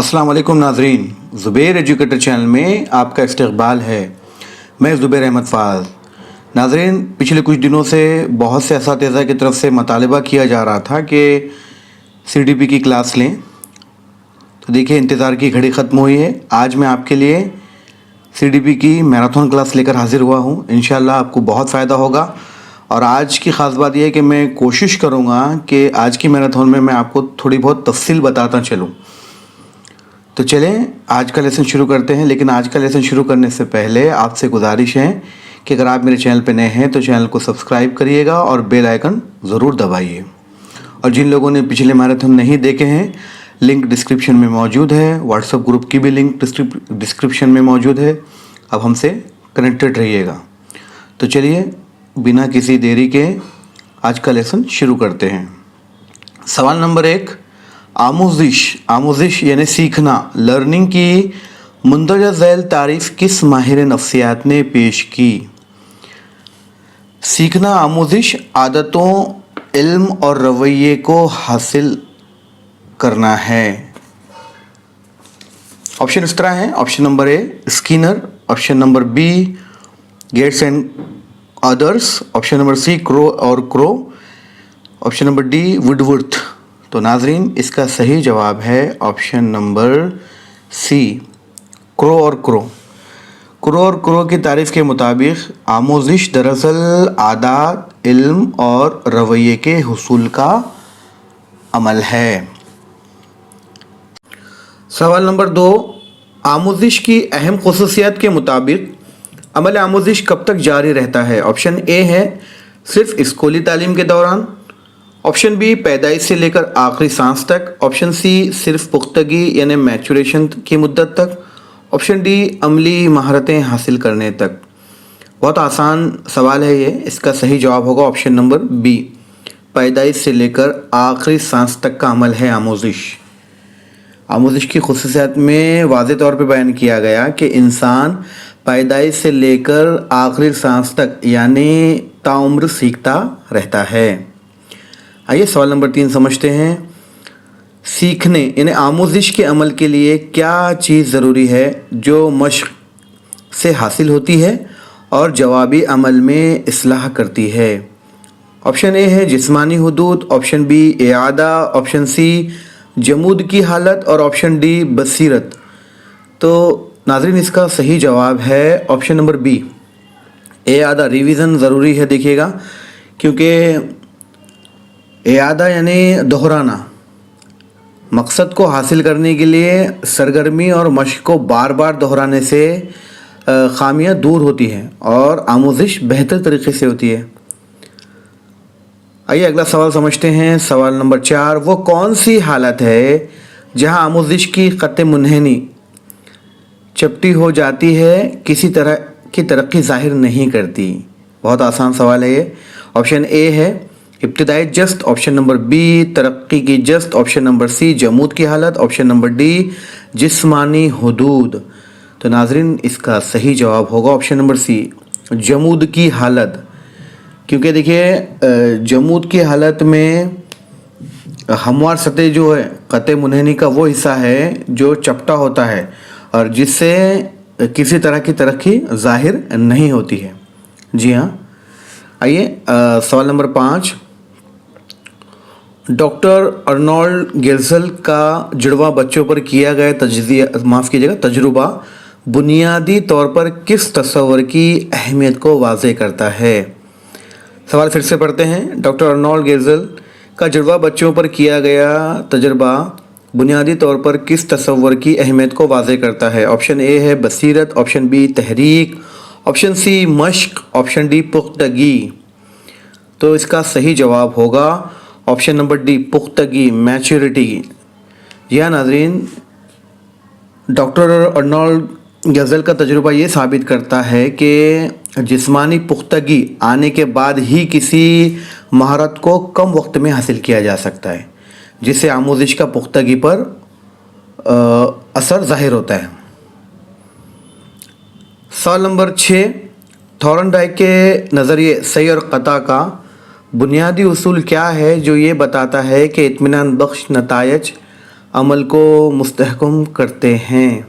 अस्सलाम वालेकुम नाजरीन, ज़ुबैर एजुकेटर चैनल में आपका इस्तकबाल है। मैं ज़ुबैर अहमद फ़ाज़। नाजरीन, पिछले कुछ दिनों से बहुत से असातिज़ा की तरफ से मतालबा किया जा रहा था कि CDP की क्लास लें। तो देखिए, इंतज़ार की घड़ी ख़त्म हुई है। आज मैं आपके लिए CDP की मैराथन क्लास लेकर हाज़िर हुआ हूँ। इंशाअल्लाह आपको बहुत फ़ायदा होगा। और आज की ख़ास बात यह है कि मैं कोशिश करूँगा कि आज की मैराथन में मैं आपको थोड़ी बहुत तफ़सील बताता चलूँ। तो चलें आज का लेसन शुरू करते हैं। लेकिन आज का लेसन शुरू करने से पहले आपसे गुजारिश है कि अगर आप मेरे चैनल पर नए हैं तो चैनल को सब्सक्राइब करिएगा और बेल आइकन ज़रूर दबाइए। और जिन लोगों ने पिछले मैराथन नहीं देखे हैं, लिंक डिस्क्रिप्शन में मौजूद है। व्हाट्सएप ग्रुप की भी लिंक डिस्क्रिप्शन में मौजूद है। अब हमसे कनेक्टेड रहिएगा। तो चलिए बिना किसी देरी के आज का लेसन शुरू करते हैं। सवाल नंबर 1, आमोजिश यानी सीखना, लर्निंग की मुंदरजा झैल तारीफ किस माहिर नफ्सियात ने पेश की? सीखना, आमोजिश आदतों, इल्म और रवैये को हासिल करना है। ऑप्शन इस तरह हैं। Option number A Skinner, option number B Gates and others, option number C Crow और Crow, option number D Woodworth. तो नाजरीन, इसका सही जवाब है ऑप्शन नंबर सी, क्रो और क्रो। क्रो और क्रो की तारीफ़ के मुताबिक आमोजिश दरअसल आदात, इल्म और रवैये के हुसूल का अमल है। सवाल नंबर 2, आमोजिश की अहम खुसूसियात के मुताबिक अमल आमोजिश कब तक जारी रहता है? ऑप्शन ए है सिर्फ स्कूली तालीम के दौरान, ऑप्शन बी पैदाइश से लेकर आखिरी सांस तक, ऑप्शन सी सिर्फ पुख्तगी यानी मैचुरेशन की मुद्दत तक, ऑप्शन डी अमली महारतें हासिल करने तक। बहुत आसान सवाल है ये। इसका सही जवाब होगा ऑप्शन नंबर बी, पैदाइश से लेकर आखिरी सांस तक का अमल है आमोजिश। आमोजिश की खुसूसियात में वाज़े तौर पे बयान किया गया कि इंसान पैदाइश से लेकर आखिरी सांस तक यानी ताउम्र सीखता रहता है। आइए सवाल नंबर 3 समझते हैं। सीखने यानी आमोजिश के अमल के लिए क्या चीज़ ज़रूरी है जो मश्क से हासिल होती है और जवाबी अमल में इस्लाह करती है? ऑप्शन ए है जिस्मानी हुदूद, ऑप्शन बी इआदा, ऑप्शन सी जमूद की हालत और ऑप्शन डी बसीरत। तो नाज़रीन, इसका सही जवाब है ऑप्शन नंबर बी, इआदा। रिवीजन ज़रूरी है देखिएगा, क्योंकि इआदा यानी दोहराना। मकसद को हासिल करने के लिए सरगर्मी और मश्क को बार बार दोहराने से खामियां दूर होती हैं और आमोजिश बेहतर तरीके से होती है। आइए अगला सवाल समझते हैं। सवाल नंबर 4, वो कौन सी हालत है जहां आमोजिश की ख़त मुन्हनी चपटी हो जाती है, किसी तरह की तरक्की ज़ाहिर नहीं करती? बहुत आसान सवाल है ये। ऑप्शन ए है इब्तिदाई जस्त, ऑप्शन नंबर बी तरक्की की जस्त, ऑप्शन नंबर सी जमूद की हालत, ऑप्शन नंबर डी जिस्मानी हुदूद। तो नाजरीन, इसका सही जवाब होगा ऑप्शन नंबर सी, जमूद की हालत। क्योंकि देखिए, जमूद की हालत में हमवार सतह जो है क़त मुन्हनी का वो हिस्सा है जो चपटा होता है और जिससे किसी तरह की तरक्की ज़ाहिर नहीं होती है। जी हाँ। आइए सवाल नंबर 5, डॉक्टर अर्नोल्ड गेज़ल का जुड़वा बच्चों पर किया गया तजुर्बा बुनियादी तौर पर किस तस्वर की अहमियत को वाज़े करता है? सवाल फिर से पढ़ते हैं। डॉक्टर अर्नोल्ड गेज़ल का जुड़वा बच्चों पर किया गया तजुर्बा बुनियादी तौर पर किस तस्वर की अहमियत को वाज़े करता है? ऑप्शन ए है बसीरत, ऑप्शन बी तहरीक, ऑप्शन सी मश्क, ऑप्शन डी पुख्तगी। तो इसका सही जवाब होगा ऑप्शन नंबर डी, पुख्तगी, मैच्योरिटी। जी हाँ नाजरीन, डॉक्टर अर्नोल्ड गेज़ल का तजुर्बा ये साबित करता है कि जिस्मानी पुख्तगी आने के बाद ही किसी महारत को कम वक्त में हासिल किया जा सकता है, जिससे आमोजिश का पुख्तगी पर असर ज़ाहिर होता है। सवाल नंबर 6, थॉर्नडाइक के नज़रिए सही और क़ता का बुनियादी उसूल क्या है जो ये बताता है कि इत्मीनान बख्श नतायज अमल को मुस्तहकम करते हैं।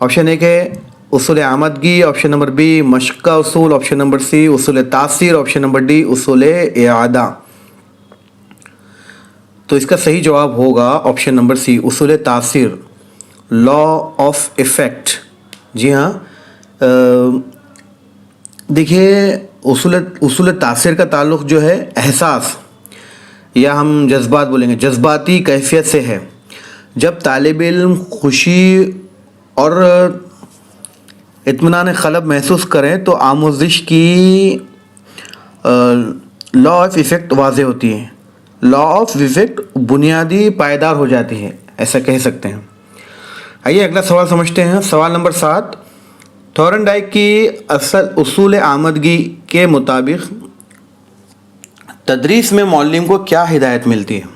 ऑप्शन एक है उसूल आमदगी, ऑप्शन नंबर बी मश्क का उसूल, ऑप्शन नंबर सी उसूल तासीर, ऑप्शन नंबर डी उसूल इआदा। तो इसका सही जवाब होगा ऑप्शन नंबर सी उसूल तासीर, लॉ ऑफ इफ़ेक्ट। जी हाँ, देखिए उसूल तासीर का ताल्लुक़ जो है एहसास या हम जज्बात बोलेंगे, जज्बाती कैफियत से है। जब तालिब इल्म खुशी और इत्मीनान क़ल्ब महसूस करें तो आमोज़िश की लॉ ऑफ इफ़ेक्ट वाज़ेह होती है, लॉ ऑफ इफ़ेक्ट बुनियादी पायदार हो जाती है, ऐसा कह सकते हैं। आइए अगला सवाल समझते हैं। सवाल नंबर 7, थॉर्नडाइक की असल उसूल आमदगी के मुताबिक तदरीस में मौल्लिम को क्या हिदायत मिलती है?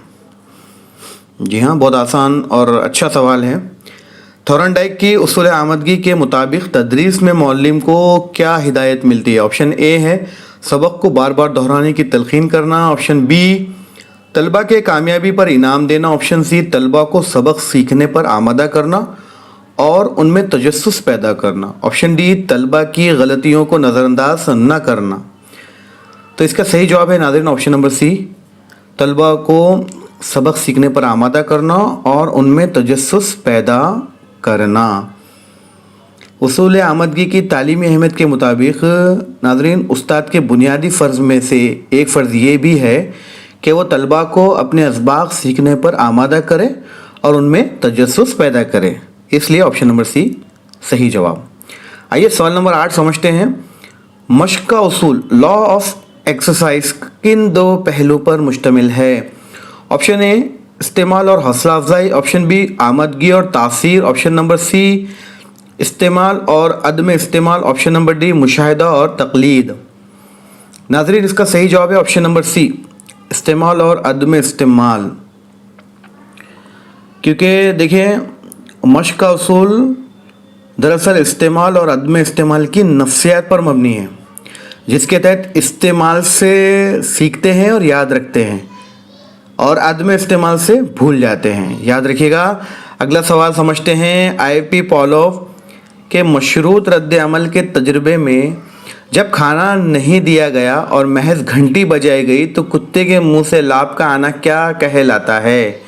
जी हाँ, बहुत आसान और अच्छा सवाल है। थॉर्नडाइक की उसूल आमदगी के मुताबिक तदरीस में मौल्लिम को क्या हिदायत मिलती है? ऑप्शन ए है सबक को बार बार दोहराने की तलकीन करना, ऑप्शन बी तलबा के कामयाबी पर इनाम देना, ऑप्शन सी तलबा को सबक सीखने पर आमादा करना और उनमें तजस्सुस पैदा करना, ऑप्शन डी तलबा की गलतियों को नज़रअंदाज न करना। तो इसका सही जवाब है नाज़रीन ऑप्शन नंबर सी, तलबा को सबक सीखने पर आमादा करना और उनमें तजस्सुस पैदा करना। उसूल आमदगी की तालीमी अहमियत के मुताबिक नाज़रीन उस्ताद के बुनियादी फ़र्ज़ में से एक फ़र्ज़ ये भी है कि वो तलबा को अपने असबाक सीखने पर आमादा करे और उनमें तजस्सुस पैदा करे, इसलिए ऑप्शन नंबर सी सही जवाब। आइए सवाल नंबर 8 समझते हैं। मश्क का उसूल, लॉ ऑफ एक्सरसाइज किन दो पहलू पर मुश्तमिल है? ऑप्शन ए इस्तेमाल और हौसला अफजाई, ऑप्शन बी आमदगी और तासीर, ऑप्शन नंबर सी इस्तेमाल और अदम इस्तेमाल, ऑप्शन नंबर डी मुशाहिदा और तकलीद। नाज़रीन इसका सही जवाब है ऑप्शन नंबर सी इस्तेमाल और अदम इस्तेमाल, क्योंकि देखिए मश्क का उसूल दरअसल इस्तेमाल और अदम इस्तेमाल की नफ्सियात पर मबनी है, जिसके तहत इस्तेमाल से सीखते हैं और याद रखते हैं और अदम इस्तेमाल से भूल जाते हैं। याद रखिएगा। अगला सवाल समझते हैं। आई.पी. पॉलोव के मशरूत रद्द अमल के तजर्बे में जब खाना नहीं दिया गया और महज घंटी बजाई गई तो कुत्ते के मुंह से लाभ का आना क्या कहलाता है?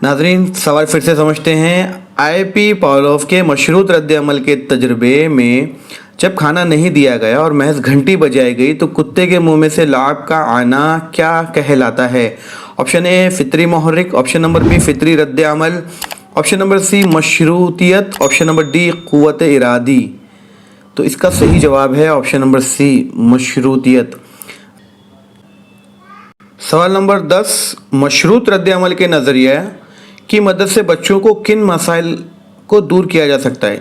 नाज़रीन सवाल फिर से समझते हैं। आई.पी. पॉलोव के मशरूत रद्द अमल के तजर्बे में जब खाना नहीं दिया गया और महज घंटी बजाई गई तो कुत्ते के मुंह में से लाभ का आना क्या कहलाता है? ऑप्शन ए फितरी मुहर्रिक, ऑप्शन नंबर बी फितरी रद्द अमल, ऑप्शन नंबर सी मशरूतियत, ऑप्शन नंबर डी क़ुव्वत इरादी। तो इसका सही जवाब है ऑप्शन नंबर सी मशरूतियत। सवाल नंबर 10, मशरूत रद्द अमल के नज़रिया की मदद से बच्चों को किन मसाइल को दूर किया जा सकता है?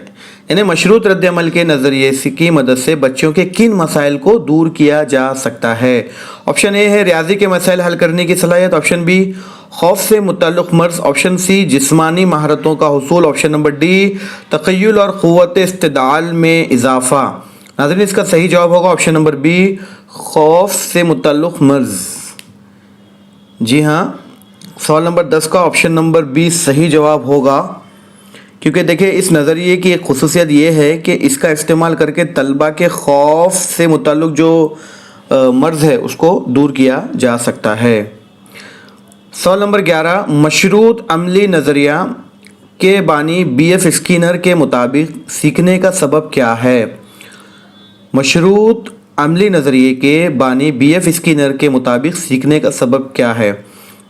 यानी मशरूत रद्द अमल के नज़रिए की मदद से बच्चों के किन मसाइल को दूर किया जा सकता है? ऑप्शन ए है रियाजी के मसाइल हल करने की सलाहियत, ऑप्शन बी खौफ से मुतल्लिक़ मर्ज़, ऑप्शन सी जिस्मानी महारतों का हुसूल, ऑप्शन नंबर डी तख़य्युल और क़ुव्वत इस्तिदलाल में इजाफ़ा। नाज़रीन इसका सही जवाब होगा ऑप्शन नंबर बी खौफ से मुतल्लिक़ मर्ज़। जी हाँ, सवाल नंबर 10 का ऑप्शन नंबर बी सही जवाब होगा, क्योंकि देखिए इस नज़रिए की एक खुसूसियत ये है कि इसका इस्तेमाल करके तलबा के खौफ से मुतल्लिक़ जो मर्ज़ है उसको दूर किया जा सकता है। सवाल नंबर 11, मशरूत अमली नज़रिया के बानी B.F. स्किनर के मुताबिक सीखने का सबब क्या है? मशरूत अमली नज़रिए के बानी B.F. स्किनर के मुताबिक सीखने का सबब क्या है?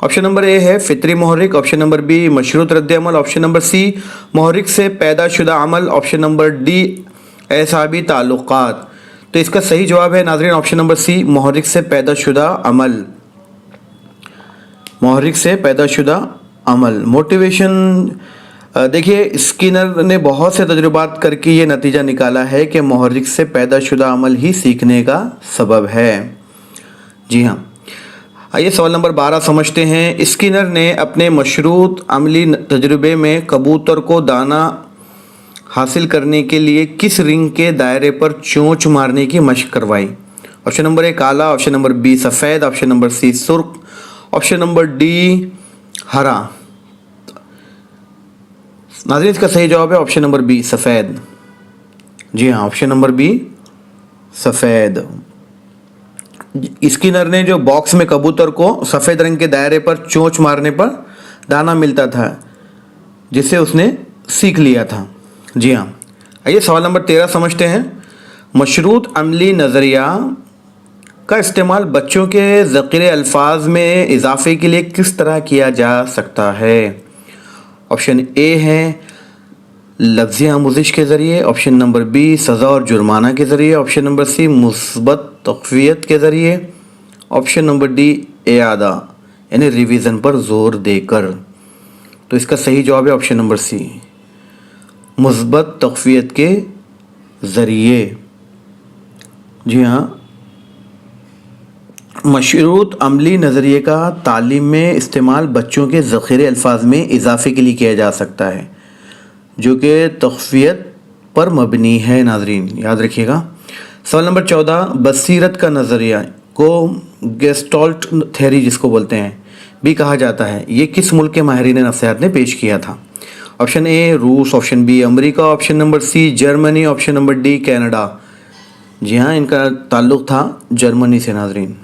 ऑप्शन नंबर ए है फितरी मुहर्रिक, ऑप्शन नंबर बी मशरूत रद्द अमल, ऑप्शन नंबर सी मुहर्रिक से पैदा शुदा अमल, ऑप्शन नंबर डी एसाबी ताल्लुकात। तो इसका सही जवाब है नाज़रीन ऑप्शन नंबर सी मुहर्रिक से पैदा शुदा अमल, मुहर्रिक से पैदा शुदा अमल। मोटिवेशन, देखिए स्किनर ने बहुत से तजुर्बात करके ये नतीजा निकाला है कि मुहर्रिक से पैदा शुदा अमल ही सीखने का सबब है। जी हाँ, आइए सवाल नंबर 12 समझते हैं। स्किनर ने अपने मशरूत अमली तजुर्बे में कबूतर को दाना हासिल करने के लिए किस रिंग के दायरे पर चोंच मारने की मशक करवाई? ऑप्शन नंबर ए काला, ऑप्शन नंबर बी सफ़ेद, ऑप्शन नंबर सी सुर्ख, ऑप्शन नंबर डी हरा। नाज़रीन इसका सही जवाब है ऑप्शन नंबर बी, सफ़ेद। जी हाँ, ऑप्शन नंबर बी, सफ़ेद। स्किनर ने जो बॉक्स में कबूतर को सफ़ेद रंग के दायरे पर चोंच मारने पर दाना मिलता था, जिसे उसने सीख लिया था। जी हाँ, आइए सवाल नंबर 13 समझते हैं। मशरूत अमली नज़रिया का इस्तेमाल बच्चों के ज़ख़ीरे अल्फाज में इजाफे के लिए किस तरह किया जा सकता है? ऑप्शन ए है लफ्ज़ी आमोज़िश के ज़रिए, ऑप्शन नंबर बी सज़ा और जुर्माना के ज़रिए, ऑप्शन नंबर सी मुस्बत तक़वियत के ज़रिए, ऑप्शन नंबर डी इआदा यानी रिवीज़न पर ज़ोर देकर। तो इसका सही जवाब है ऑप्शन नंबर सी, मुस्बत तक़वियत के ज़रिए। जी हाँ, मशरूत अमली नज़रिए का तालीम में इस्तेमाल बच्चों के ज़ख़ीरे अल्फाज में इजाफे के लिए किया जा सकता है, जो कि तक़वियत पर मबनी है। नाज़रीन याद रखिएगा। सवाल नंबर 14, बसीरत का नज़रिया को गेस्टॉल्ट थ्योरी जिसको बोलते हैं भी कहा जाता है, ये किस मुल्क के माहिरीन नफ्सियात ने पेश किया था? ऑप्शन ए रूस, option B America, option number C Germany, option number D Canada. जी हाँ, इनका ताल्लुक़ था जर्मनी से। नाज़रीन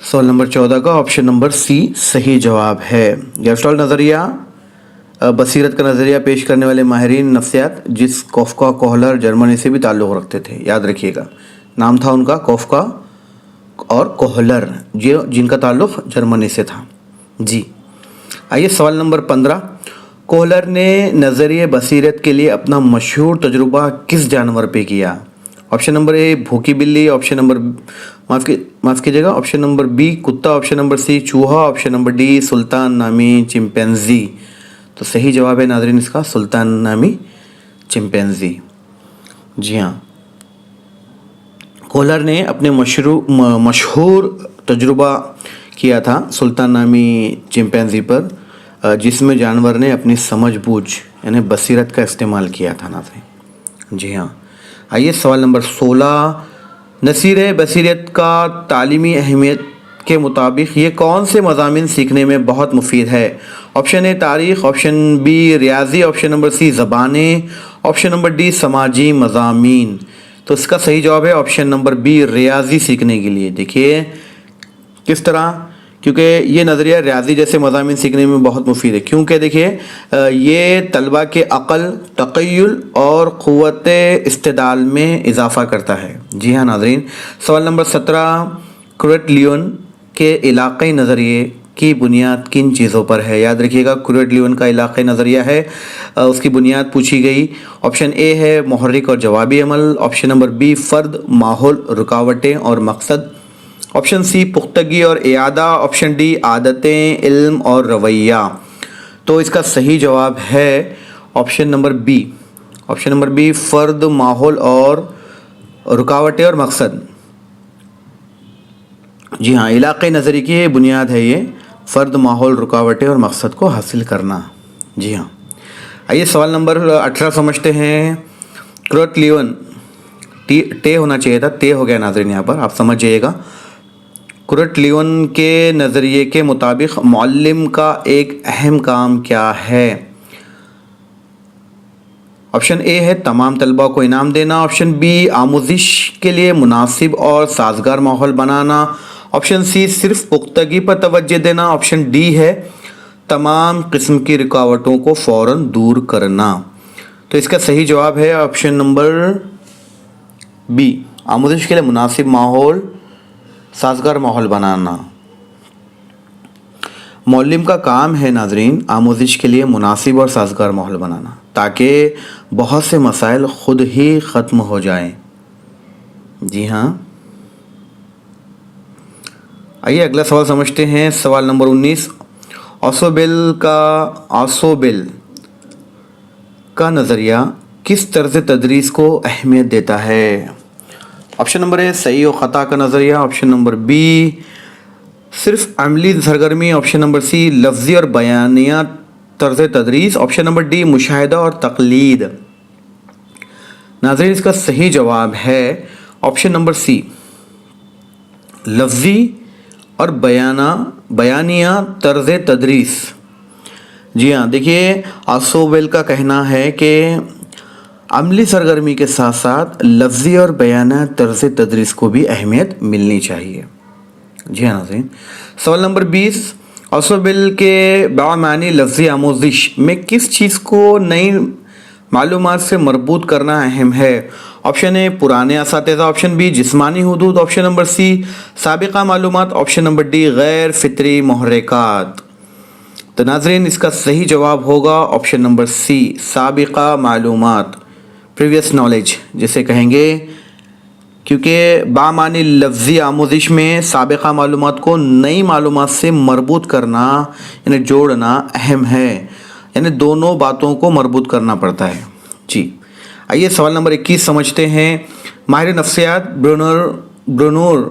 सवाल नंबर 14 का ऑप्शन नंबर सी सही जवाब है। गेस्टॉल्ट नज़रिया बसीरत का नज़रिया पेश करने वाले माहिरीन नफ्सियात जिस कोफ्का कोहलर जर्मनी से भी ताल्लुक़ रखते थे, याद रखिएगा, नाम था उनका कोफ्का और कोहलर, जो जिनका ताल्लुक़ जर्मनी से था। जी आइए सवाल नंबर 15, कोहलर ने नज़रिए बसीरत के लिए अपना मशहूर तजुर्बा किस जानवर पे किया? ऑप्शन नंबर ए भूखी बिल्ली, ऑप्शन नंबर माफ़ कीजिएगा ऑप्शन नंबर बी कुत्ता, ऑप्शन नंबर सी चूहा, ऑप्शन नंबर डी सुल्तान नामी चिंपैंजी। तो सही जवाब है नाज़रीन इसका सुल्तान नामी चिंपैंजी। जी हाँ, कोहलर ने अपने मशहूर तजुर्बा किया था सुल्तान नामी चिंपैंजी पर, जिसमें जानवर ने अपनी समझ-बूझ यानी बसीरत का इस्तेमाल किया था। नाज़रीन जी हाँ, आइए सवाल नंबर 16, नसीर बसीरत का तालीमी अहमियत के मुताबिक ये कौन से मज़ामीन सीखने में बहुत मुफीद है? ऑप्शन ए तारीख़, ऑप्शन बी रियाजी, ऑप्शन नंबर सी ज़बानें, ऑप्शन नंबर डी समाजी मज़ामीन। तो इसका सही जवाब है ऑप्शन नंबर बी रियाजी सीखने के लिए। देखिए किस तरह, क्योंकि ये नज़रिया रियाजी जैसे मज़ामीन सीखने में बहुत मुफीद है, क्योंकि देखिए ये तलबा के अक़ल, तख़य्युल और क़ुव्वत इस्तिदलाल में इजाफ़ा करता है। जी हाँ नाज़रीन, सवाल नंबर 17, कुरैट लियोन के इलाक़ाई नज़रिए की बुनियाद किन चीज़ों पर है? याद रखिएगा, कुरैट लियोन का इलाक़ाई नज़रिया है, उसकी बुनियाद पूछी गई। ऑप्शन ए है मुहर्रिक और जवाबी अमल, ऑप्शन नंबर बी फ़र्द, माहौल, रुकावटें और मकसद, ऑप्शन सी पुख्तगी और इआदा, ऑप्शन डी आदतें, इल्म और रवैया। तो इसका सही जवाब है option number B, option number B फ़र्द, माहौल और रुकावटें और मकसद। जी हाँ, इलाक़ाई नज़रिए की बुनियाद है ये, फ़र्द, माहौल, रुकावटें और मकसद को हासिल करना। जी हाँ, आइए सवाल नंबर 18 समझते हैं। कुरैट लियोन, टे होना चाहिए था, ते हो गया नाज़रीन, यहाँ पर आप समझ जाइएगा। कुरैट लियोन के नज़रिए के मुताबिक मुअल्लिम का एक अहम काम क्या है? ऑप्शन ए है तमाम तलबा को इनाम देना, ऑप्शन बी आमोज़िश के लिए मुनासिब और साजगार माहौल बनाना, ऑप्शन सी सिर्फ पुख्तगी पर तवज्जो देना, ऑप्शन डी है तमाम किस्म की रुकावटों को फ़ौरन दूर करना। तो इसका सही जवाब है ऑप्शन नंबर बी, आमोज़िश के लिए मुनासिब माहौल, साजगार माहौल बनाना। मुअल्लिम का काम है नाज़रीन आमोज़िश के लिए मुनासिब और साजगार माहौल बनाना, ताकि बहुत से मसाइल ख़ुद ही ख़त्म हो जाएं। जी हाँ, आइए अगला सवाल समझते हैं। सवाल नंबर 19, ऑसोबेल का नज़रिया किस तर्ज़ तदरीस को अहमियत देता है? ऑप्शन नंबर ए सही और ख़ता का नज़रिया, ऑप्शन नंबर बी सिर्फ अमली सरगर्मी, ऑप्शन नंबर सी लफ्ज़ी और बयानिया तर्ज़ तदरीस, ऑप्शन नंबर डी मुशाहिदा और तक़लीद। नाज़रीन इसका सही जवाब है ऑप्शन नंबर सी, लफ्ज़ी और बयानिया तर्ज़ तदरीस। जी हाँ, देखिए आसोबेल का कहना है कि अमली सरगर्मी के साथ साथ लफ्ज़ी और बयाना तर्ज तदरीस को भी अहमियत मिलनी चाहिए। जी हाँ नाज़रीन, सवाल नंबर 20, आसोबेल के बामानी लफ्ज़ी आमोजिश में किस चीज़ को नई मालूमात से मरबूत करना अहम है? ऑप्शन ए पुराने असातिज़ा, ऑप्शन बी जिस्मानी हुदूद, ऑप्शन नंबर सी साबिका मालूमात, ऑप्शन नंबर डी गैर फितरी मुहर्रिकात। तो नाज़रीन इसका सही जवाब होगा ऑप्शन नंबर सी साबिका मालूमात, प्रीवियस नॉलेज जिसे कहेंगे, क्योंकि बामानी लफ्ज़ी आमोजिश में साबिका मालूमात को नई मालूमात से मरबूत करना यानी जोड़ना अहम है, यानी दोनों बातों को मरबूत करना पड़ता है। जी आइए सवाल नंबर 21 समझते हैं। माहिर नफ्सियात ब्रूनर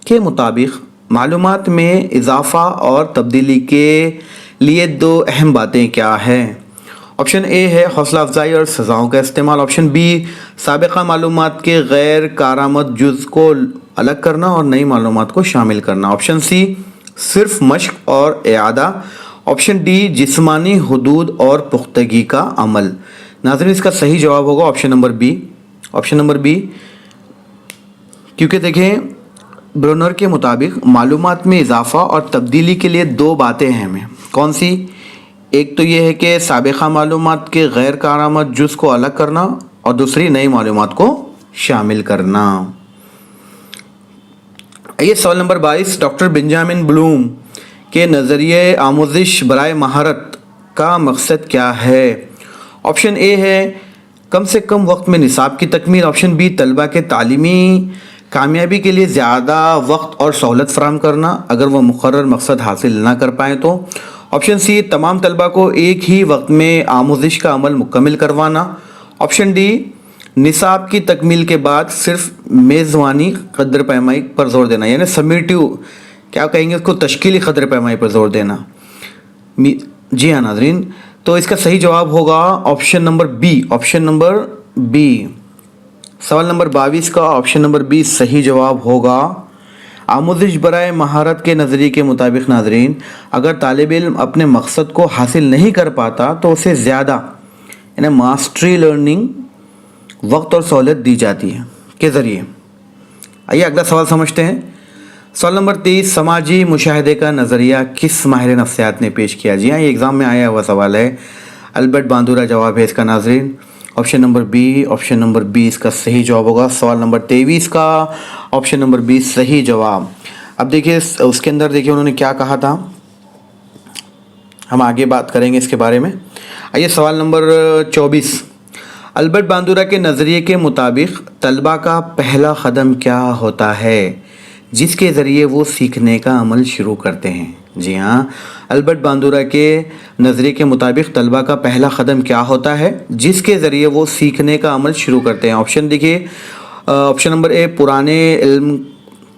के मुताबिक मालूमात में इजाफ़ा और तब्दीली के लिए दो अहम बातें क्या हैं? ऑप्शन ए है हौसला अफजाई और सज़ाओं का इस्तेमाल, ऑप्शन बी साबिका मालूमात के गैर कारामद जुज़ को अलग करना और नई मालूमात को शामिल करना, ऑप्शन सी सिर्फ मश्क और इआदा, ऑप्शन डी जिस्मानी हुदूद और पुख्तगी का अमल। नाज़रीन इसका सही जवाब होगा option number B, option number B, क्योंकि देखें ब्रूनर के मुताबिक मालूमात में इजाफ़ा और तब्दीली के लिए दो बातें अहम हैं। कौन सी? एक तो ये है कि साबिका मालूमात के गैर कारामद जुज़ को अलग करना और दूसरी नई मालूमात को शामिल करना। ये सवाल नंबर 22, डॉक्टर बेंजामिन ब्लूम के नज़रिए आमोजिश बराए महारत का मकसद क्या है? ऑप्शन ए है कम से कम वक्त में निसाब की तकमील, ऑप्शन बी तलबा के तालीमी कामयाबी के लिए ज़्यादा वक्त और सहूलत फराहम करना अगर वह मुकर्रर मकसद हासिल ना कर पाएँ तो, ऑप्शन सी तमाम तलबा को एक ही वक्त में आमोजिश का अमल मुकम्मल करवाना, ऑप्शन डी निसाब की तकमील के बाद सिर्फ मेज़बानी कदर पैमाई पर जोर देना, यानी समेटिव क्या कहेंगे उसको, तश्कीली कदर पैमाई पर जोर देना। जी हाँ नाज़रीन, तो इसका सही जवाब होगा option number B, option number B. सवाल नंबर 22 का ऑप्शन नंबर बी सही जवाब होगा। आमोजिश बराए महारत के नज़रिए के मुताबिक नाज़रीन अगर तालिब इल्म अपने मकसद को हासिल नहीं कर पाता तो उसे ज़्यादा यानी मास्टरी लर्निंग वक्त और सहूलत दी जाती है के ज़रिए। आइए अगला सवाल समझते हैं। सवाल नंबर 23, समाजी मुशाहिदे का नज़रिया किस माहिर नफ्सियात ने पेश किया? जी हाँ, ये एग्ज़ाम में आया हुआ सवाल है। अल्बर्ट बांदूरा जवाब है इसका नाज़रीन, option number B, option number B इसका सही जवाब होगा। सवाल नंबर 23 का ऑप्शन नंबर बी सही जवाब। अब देखिए उसके अंदर देखिए उन्होंने क्या कहा था, हम आगे बात करेंगे इसके बारे में। आइए सवाल नंबर 24, अल्बर्ट बांदूरा के नज़रिए के मुताबिक तलबा का पहला कदम क्या होता है जिसके ज़रिए वो सीखने का अमल शुरू करते हैं? जी हाँ, अल्बर्ट बांदूरा के नज़रिए के मुताबिक तलबा का पहला कदम क्या होता है जिसके ज़रिए वो सीखने का अमल शुरू करते हैं? ऑप्शन देखिए, ऑप्शन नंबर ए पुराने इल्म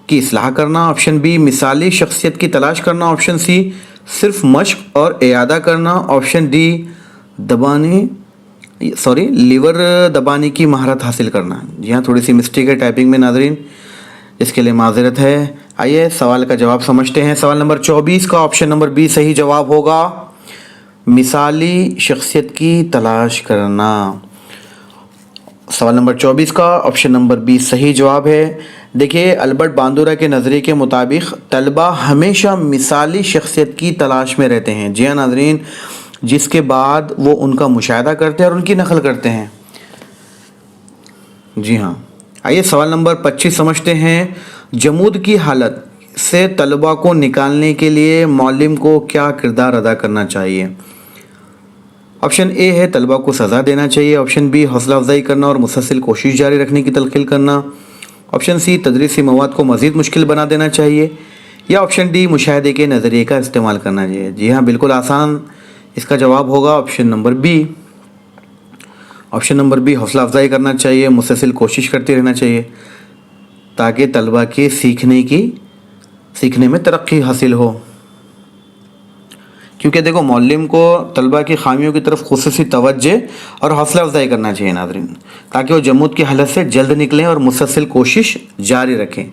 की इस्लाह करना, ऑप्शन बी मिसाली शख्सियत की तलाश करना, ऑप्शन सी सिर्फ मश्क और इआदा करना, ऑप्शन डी लीवर दबाने की महारत हासिल करना। जी हाँ, थोड़ी सी मिस्टेक है टाइपिंग में नाज़रीन, इसके लिए माज़रत है। आइए सवाल का जवाब समझते हैं। सवाल नंबर 24 का ऑप्शन नंबर बी सही जवाब होगा, मिसाली शख्सियत की तलाश करना। सवाल नंबर 24 का ऑप्शन नंबर बी सही जवाब है। देखिए अल्बर्ट बांदूरा के नज़रिए के मुताबिक तलबा हमेशा मिसाली शख्सियत की तलाश में रहते हैं। जी हाँ नाज़रीन, जिसके बाद वो उनका मुशाहिदा करते हैं और उनकी नकल करते हैं। जी हाँ, आइए सवाल नंबर 25 समझते हैं। जमूद की हालत से तलबा को निकालने के लिए मौलिम को क्या किरदार अदा करना चाहिए? ऑप्शन ए है तलबा को सज़ा देना चाहिए, ऑप्शन बी हौसला अफजाई करना और मुसलसल कोशिश जारी रखने की तलक़ीन करना, ऑप्शन सी तदरीसी मवाद को मज़ीद मुश्किल बना देना चाहिए, या ऑप्शन डी मुशाहिदे के नज़रिए का इस्तेमाल करना चाहिए। जी हाँ, बिल्कुल आसान इसका जवाब होगा option number B. Option number B हौसला अफजाई करना चाहिए, मुसलसल कोशिश करते रहना चाहिए ताकि तलबा के सीखने में तरक्की हासिल हो। क्योंकि देखो मौलिम को तलबा की खामियों की तरफ खुसूसी तवज्जो और हौसला अफजाई करना चाहिए नाज़रीन, ताकि वो जमूद की हालत से जल्द निकलें और मुसलसल कोशिश जारी रखें।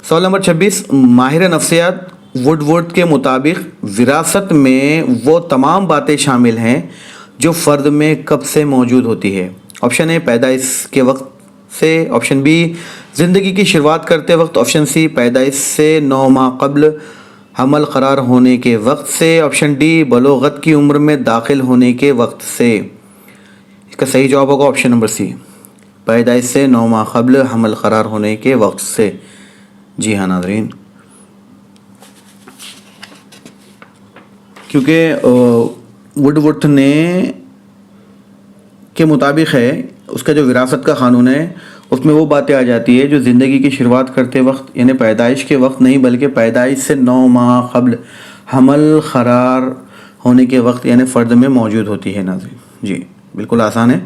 सवाल नंबर 26, माहिर नफ्सियात ووڈورتھ کے مطابق وراثت میں وہ تمام باتیں شامل ہیں جو فرد میں کب سے موجود ہوتی ہے. آپشن اے پیدائش کے وقت سے، آپشن بی زندگی کی شروعات کرتے وقت، آپشن سی پیدائش سے 9 ماہ قبل حمل قرار ہونے کے وقت سے، آپشن ڈی بلوغت کی عمر میں داخل ہونے کے وقت سے. اس کا صحیح جواب ہوگا آپشن نمبر سی، پیدائش سے 9 ماہ قبل حمل قرار ہونے کے وقت سے. جی ہاں ناظرین، کیونکہ ووڈورتھ نے کے مطابق ہے، اس کا جو وراثت کا قانون ہے اس میں وہ باتیں آ جاتی ہے جو زندگی کی شروعات کرتے وقت یعنی پیدائش کے وقت نہیں بلکہ پیدائش سے 9 ماہ قبل حمل قرار ہونے کے وقت یعنی فرد میں موجود ہوتی ہے ناظرین. جی بالکل آسان ہے.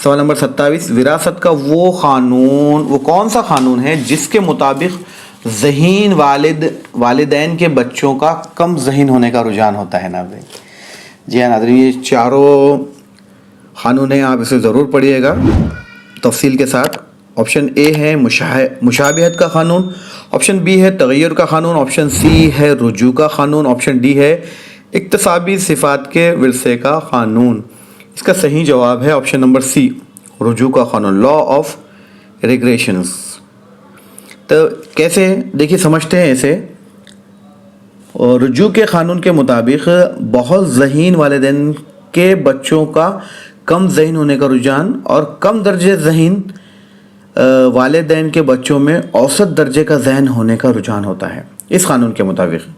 سوال نمبر 27، وراثت کا وہ کون سا قانون ہے جس کے مطابق ذہین والدین کے بچوں کا کم ذہین ہونے کا رجحان ہوتا ہے ناظرین. جی ہاں ناظرین، یہ چاروں قانون ہیں، آپ اسے ضرور پڑھیے گا تفصیل کے ساتھ. آپشن اے ہے مشابہت کا قانون، آپشن بی ہے تغیر کا قانون، آپشن سی ہے رجوع کا قانون، آپشن ڈی ہے اکتسابی صفات کے ورثے کا قانون. اس کا صحیح جواب ہے آپشن نمبر سی، رجوع کا قانون، لا آف ریگریشنز. تو کیسے دیکھیے سمجھتے ہیں اسے. رجوع کے قانون کے مطابق بہت ذہین والدین کے بچوں کا کم ذہین ہونے کا رجحان اور کم درجے ذہین والدین کے بچوں میں اوسط درجے کا ذہن ہونے کا رجحان ہوتا ہے اس قانون کے مطابق.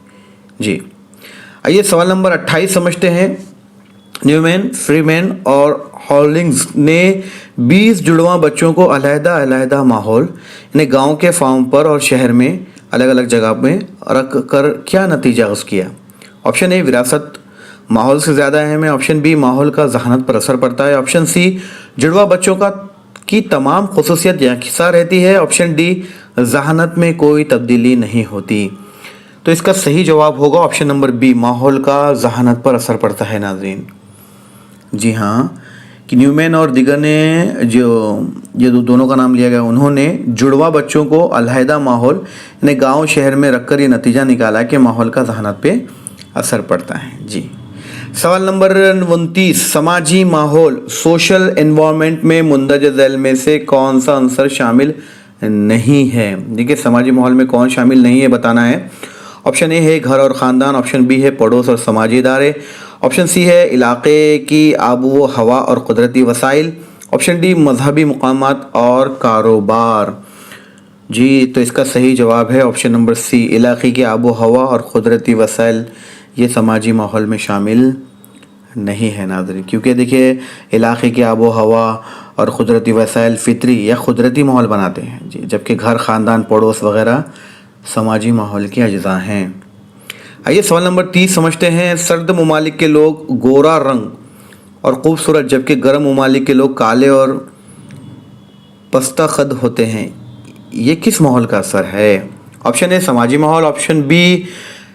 جی آئیے سوال نمبر 28 سمجھتے ہیں. نیومین، فریمین اور ہالنگز نے 20 جڑواں بچوں کو علیحدہ ماحول یعنی گاؤں کے فارم پر اور شہر میں الگ الگ جگہ میں رکھ کر کیا نتیجہ اخذ کیا. آپشن اے وراثت ماحول سے زیادہ اہم ہے، آپشن بی ماحول کا ذہانت پر اثر پڑتا ہے، آپشن سی جڑواں بچوں کی تمام خصوصیت یکساں رہتی ہے، آپشن ڈی ذہانت میں کوئی تبدیلی نہیں ہوتی. تو اس کا صحیح جواب ہوگا آپشن نمبر بی، ماحول کا ذہانت پر اثر پڑتا ہے ناظرین. جی ہاں، کہ نیومین اور دیگر نے یہ دونوں کا نام لیا گیا، انہوں نے جڑواں بچوں کو علیحدہ ماحول یعنی گاؤں شہر میں رکھ کر یہ نتیجہ نکالا کہ ماحول کا ذہانت پہ اثر پڑتا ہے. جی سوال نمبر 29، سماجی ماحول سوشل انوائرمنٹ میں مندرجہ ذیل میں سے کون سا عنصر شامل نہیں ہے. دیکھیے سماجی ماحول میں کون شامل نہیں ہے بتانا ہے. آپشن اے ہے گھر اور خاندان، آپشن بی ہے پڑوس اور سماجی ادارے، آپشن سی ہے علاقے کی آب و ہوا اور قدرتی وسائل، آپشن ڈی مذہبی مقامات اور کاروبار. جی تو اس کا صحیح جواب ہے آپشن نمبر سی، علاقے کی آب و ہوا اور قدرتی وسائل یہ سماجی ماحول میں شامل نہیں ہے ناظرین. کیونکہ دیکھیے علاقے کی آب و ہوا اور قدرتی وسائل فطری یا قدرتی ماحول بناتے ہیں، جی جبکہ گھر، خاندان، پڑوس وغیرہ سماجی ماحول کے اجزاء ہیں. آئیے سوال نمبر 30 سمجھتے ہیں. سرد ممالک کے لوگ گورا رنگ اور خوبصورت جبکہ گرم ممالک کے لوگ کالے اور پستہ قد ہوتے ہیں، یہ کس ماحول کا اثر ہے. آپشن اے سماجی ماحول، آپشن بی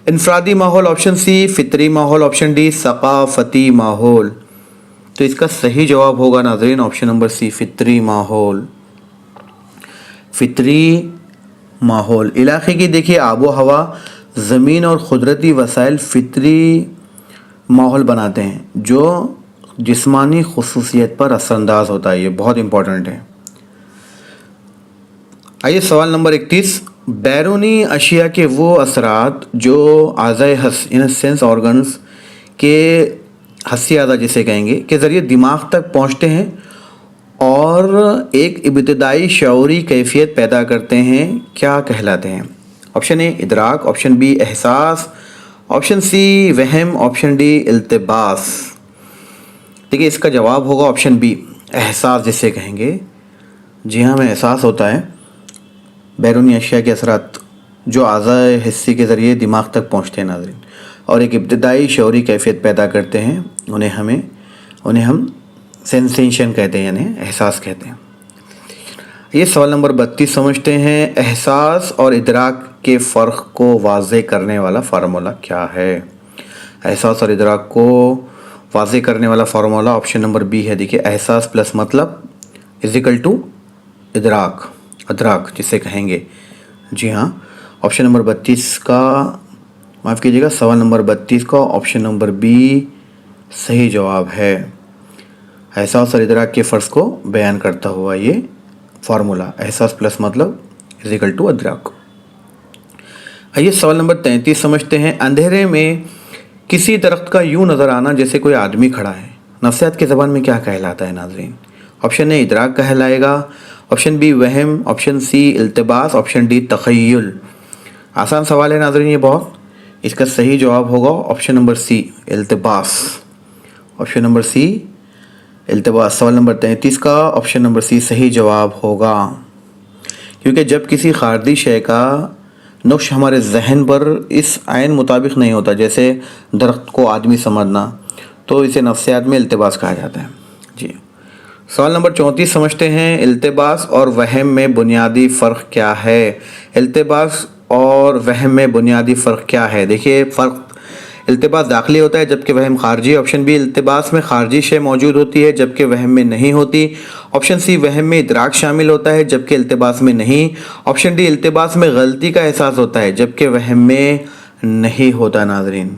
انفرادی ماحول، آپشن سی فطری ماحول، آپشن ڈی ثقافتی ماحول. تو اس کا صحیح جواب ہوگا ناظرین آپشن نمبر سی، فطری ماحول. فطری ماحول علاقے کی دیکھیے آب و ہوا، زمین اور قدرتی وسائل فطری ماحول بناتے ہیں جو جسمانی خصوصیت پر اثر انداز ہوتا ہے. یہ بہت امپورٹنٹ ہے. آئیے سوال نمبر 31، بیرونی اشیاء کے وہ اثرات جو اعضائے حس سینس آرگنز کے حسی اعضاء جسے کہیں گے کے ذریعے دماغ تک پہنچتے ہیں اور ایک ابتدائی شعوری کیفیت پیدا کرتے ہیں، کیا کہلاتے ہیں. آپشن اے ادراک، آپشن بی احساس، آپشن سی وہم، آپشن ڈی التباس. دیکھیے اس کا جواب ہوگا آپشن بی، احساس جسے کہیں گے. جی ہاں، ہمیں احساس ہوتا ہے بیرونی اشیاء کے اثرات جو اعضائے حسی کے ذریعے دماغ تک پہنچتے ہیں ناظرین اور ایک ابتدائی شعوری کیفیت پیدا کرتے ہیں، انہیں ہم سینسیشن کہتے ہیں یعنی احساس کہتے ہیں. یہ سوال نمبر 32 سمجھتے ہیں. احساس اور ادراک کے فرق کو واضح کرنے والا فارمولا کیا ہے. احساس اور ادراک کو واضح کرنے والا فارمولا آپشن نمبر بی ہے. دیکھیے احساس پلس مطلب از اکول ٹو ادراک جسے کہیں گے. جی ہاں، آپشن نمبر 32 کا माफ़ कीजिएगा, सवाल नंबर 32 का ऑप्शन नंबर बी सही जवाब है। एहसास और इदराक के फ़र्ज़ को बयान करता हुआ ये फार्मूला, एहसास प्लस मतलब इज़िकल टू अदराक। आइए सवाल नंबर 33 समझते हैं। अंधेरे में किसी दरख्त का यूं नज़र आना जैसे कोई आदमी खड़ा है, नफ्सियात की ज़बान में क्या कहलाता है नाज़रीन? ऑप्शन ए इदराक कहलाएगा, ऑप्शन बी वहम, ऑप्शन सी इल्तिबास, ऑप्शन डी तख़य्युल। आसान सवाल है नाज़रीन ये बहुत। इसका सही जवाब होगा ऑप्शन नंबर सी इल्तिबास। ऑप्शन नंबर सी इल्तिबास। सवाल नंबर 33 का ऑप्शन नंबर सी सही जवाब होगा, क्योंकि जब किसी खारजी शय का नुक्श हमारे जहन पर इस आयन मुताबिक नहीं होता, जैसे दरख्त को आदमी समझना, तो इसे नफ्सियात में इल्तिबास कहा जाता है जी। सवाल नंबर 34 समझते हैं। इल्तिबास और वहम में बुनियादी फ़र्क क्या है? इल्तिबास और वहम में बुनियादी फ़र्क क्या है? देखिए फ़र्क, इल्तिबास दाखिली होता है जबकि वहम खारजी। ऑप्शन बी इल्तिबास में खारजी शय मौजूद होती है जबकि वहम में नहीं होती। ऑप्शन सी वहम में इदराक शामिल होता है जबकि इल्तिबास में नहीं। ऑप्शन डी इल्तिबास में गलती का एहसास होता है जबकि वहम में नहीं होता। नाज़रीन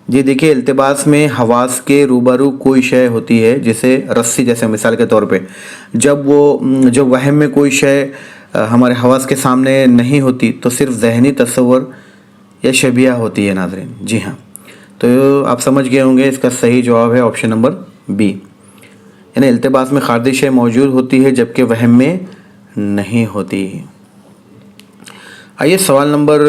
जी देखिए, इल्तिबास में हवास के रूबरू कोई शय होती है, जैसे रस्सी, जैसे मिसाल के तौर पे जब वहम में कोई शय हमारे हवास के सामने नहीं होती तो सिर्फ ज़हनी तस्वर या शबिया होती है नाज़रीन। जी हाँ, तो आप समझ गए होंगे इसका सही जवाब है ऑप्शन नंबर बी, यानी इल्तिबास में खारजी शय मौजूद होती है जबकि वहम में नहीं होती। आइए सवाल नंबर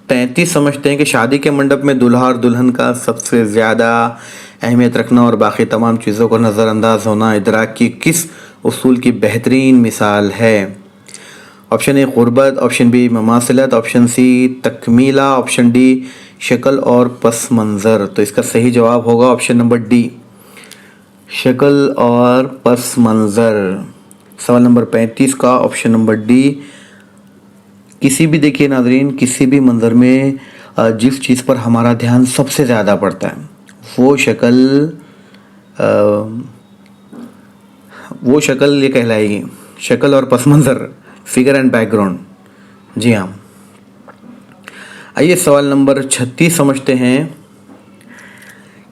35 समझते हैं कि शादी के मंडप में दूल्हा और दुल्हन का सबसे ज़्यादा अहमियत रखना और बाकी तमाम चीज़ों को नज़रअंदाज होना इदराक की किस उसूल की बेहतरीन मिसाल है? ऑप्शन ए क़ुर्बत, ऑप्शन बी ममासिलत, ऑप्शन सी तकमीला, ऑप्शन डी शक्ल और पस मंज़र। तो इसका सही जवाब होगा ऑप्शन नंबर डी, शक्ल और पस मंज़र। सवाल नंबर 35 का ऑप्शन नंबर डी। किसी भी, देखिए नाज़रीन, किसी भी मंज़र में जिस चीज़ पर हमारा ध्यान सबसे ज़्यादा पड़ता है वो शक्ल ये कहलाएगी, शक्ल और पस मंज़र, फिगर एंड बैकग्राउंड। जी हाँ। आइए सवाल नंबर 36 समझते हैं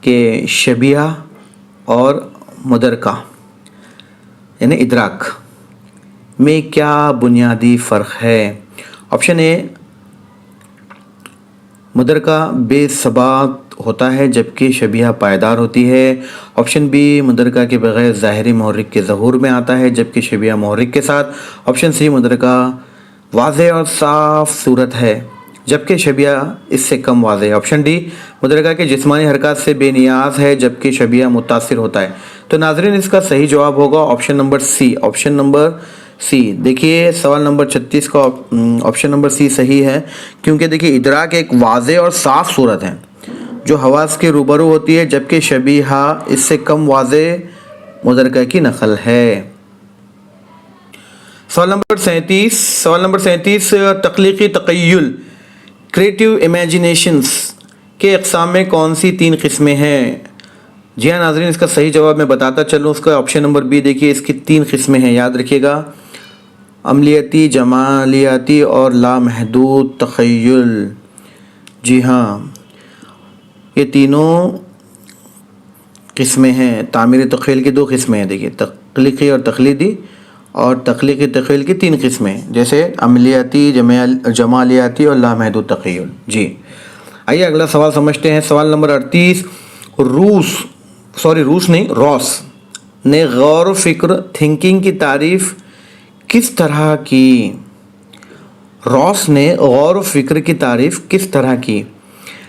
कि शबिया और मुदरका यानी इदराक में क्या बुनियादी फ़र्क है? ऑप्शन ए मुदरका बेसबात होता है जबकि शबिया पायदार होती है। ऑप्शन बी मुदरका के बगैर ज़ाहिरी मुहर्रिक के ज़हूर में आता है जबकि शबिया मुहर्रिक के साथ। ऑप्शन सी मुदरका वाज़ेह और साफ सूरत है जबकि शबिया इससे कम वाज़ेह है। ऑप्शन डी मुदरका के जिस्मानी हरकत से बेनियाज है जबकि शबिया मुतासिर होता है। तो नाज़रीन इसका सही जवाब होगा option number C, option number C. देखिए सवाल नंबर 36 का ऑप्शन नंबर सी सही है, क्योंकि देखिए इदराक एक वाज़ेह और साफ सूरत है जो हवास के रूबरू होती है जबकि शबीहा इससे कम वाज़ेह मुदरका की नकल है। सवाल नंबर 37 तख्लीकी तक़य्युल क्रिएटिव इमेजिनेशंस के अक़साम में कौन सी 3 किस्में हैं? जी हाँ नाज़रीन, इसका सही जवाब मैं बताता चलूँ। उसका ऑप्शन नंबर बी, देखिए इसकी 3 किस्में हैं, याद रखिएगा, अमलियती, जमालियाती और लामहदूद तख़य्युल। जी हाँ, ये तीनों किस्में हैं। तामीर तख़य्युल की 2 किस्में हैं, देखिए तख्लीकी और तक़लीदी, और तख्लीकी तख़य्युल की 3 किस्में, जैसे अमलियाती, जमालियाती और लामहदूद तख़य्युल। जी आइए अगला सवाल समझते हैं। सवाल नंबर 38। रॉस ने गौर व फिक्र थिंकिंग की तारीफ़ किस तरह की? रॉस ने गौर व फिक्र की तारीफ़ किस तरह की?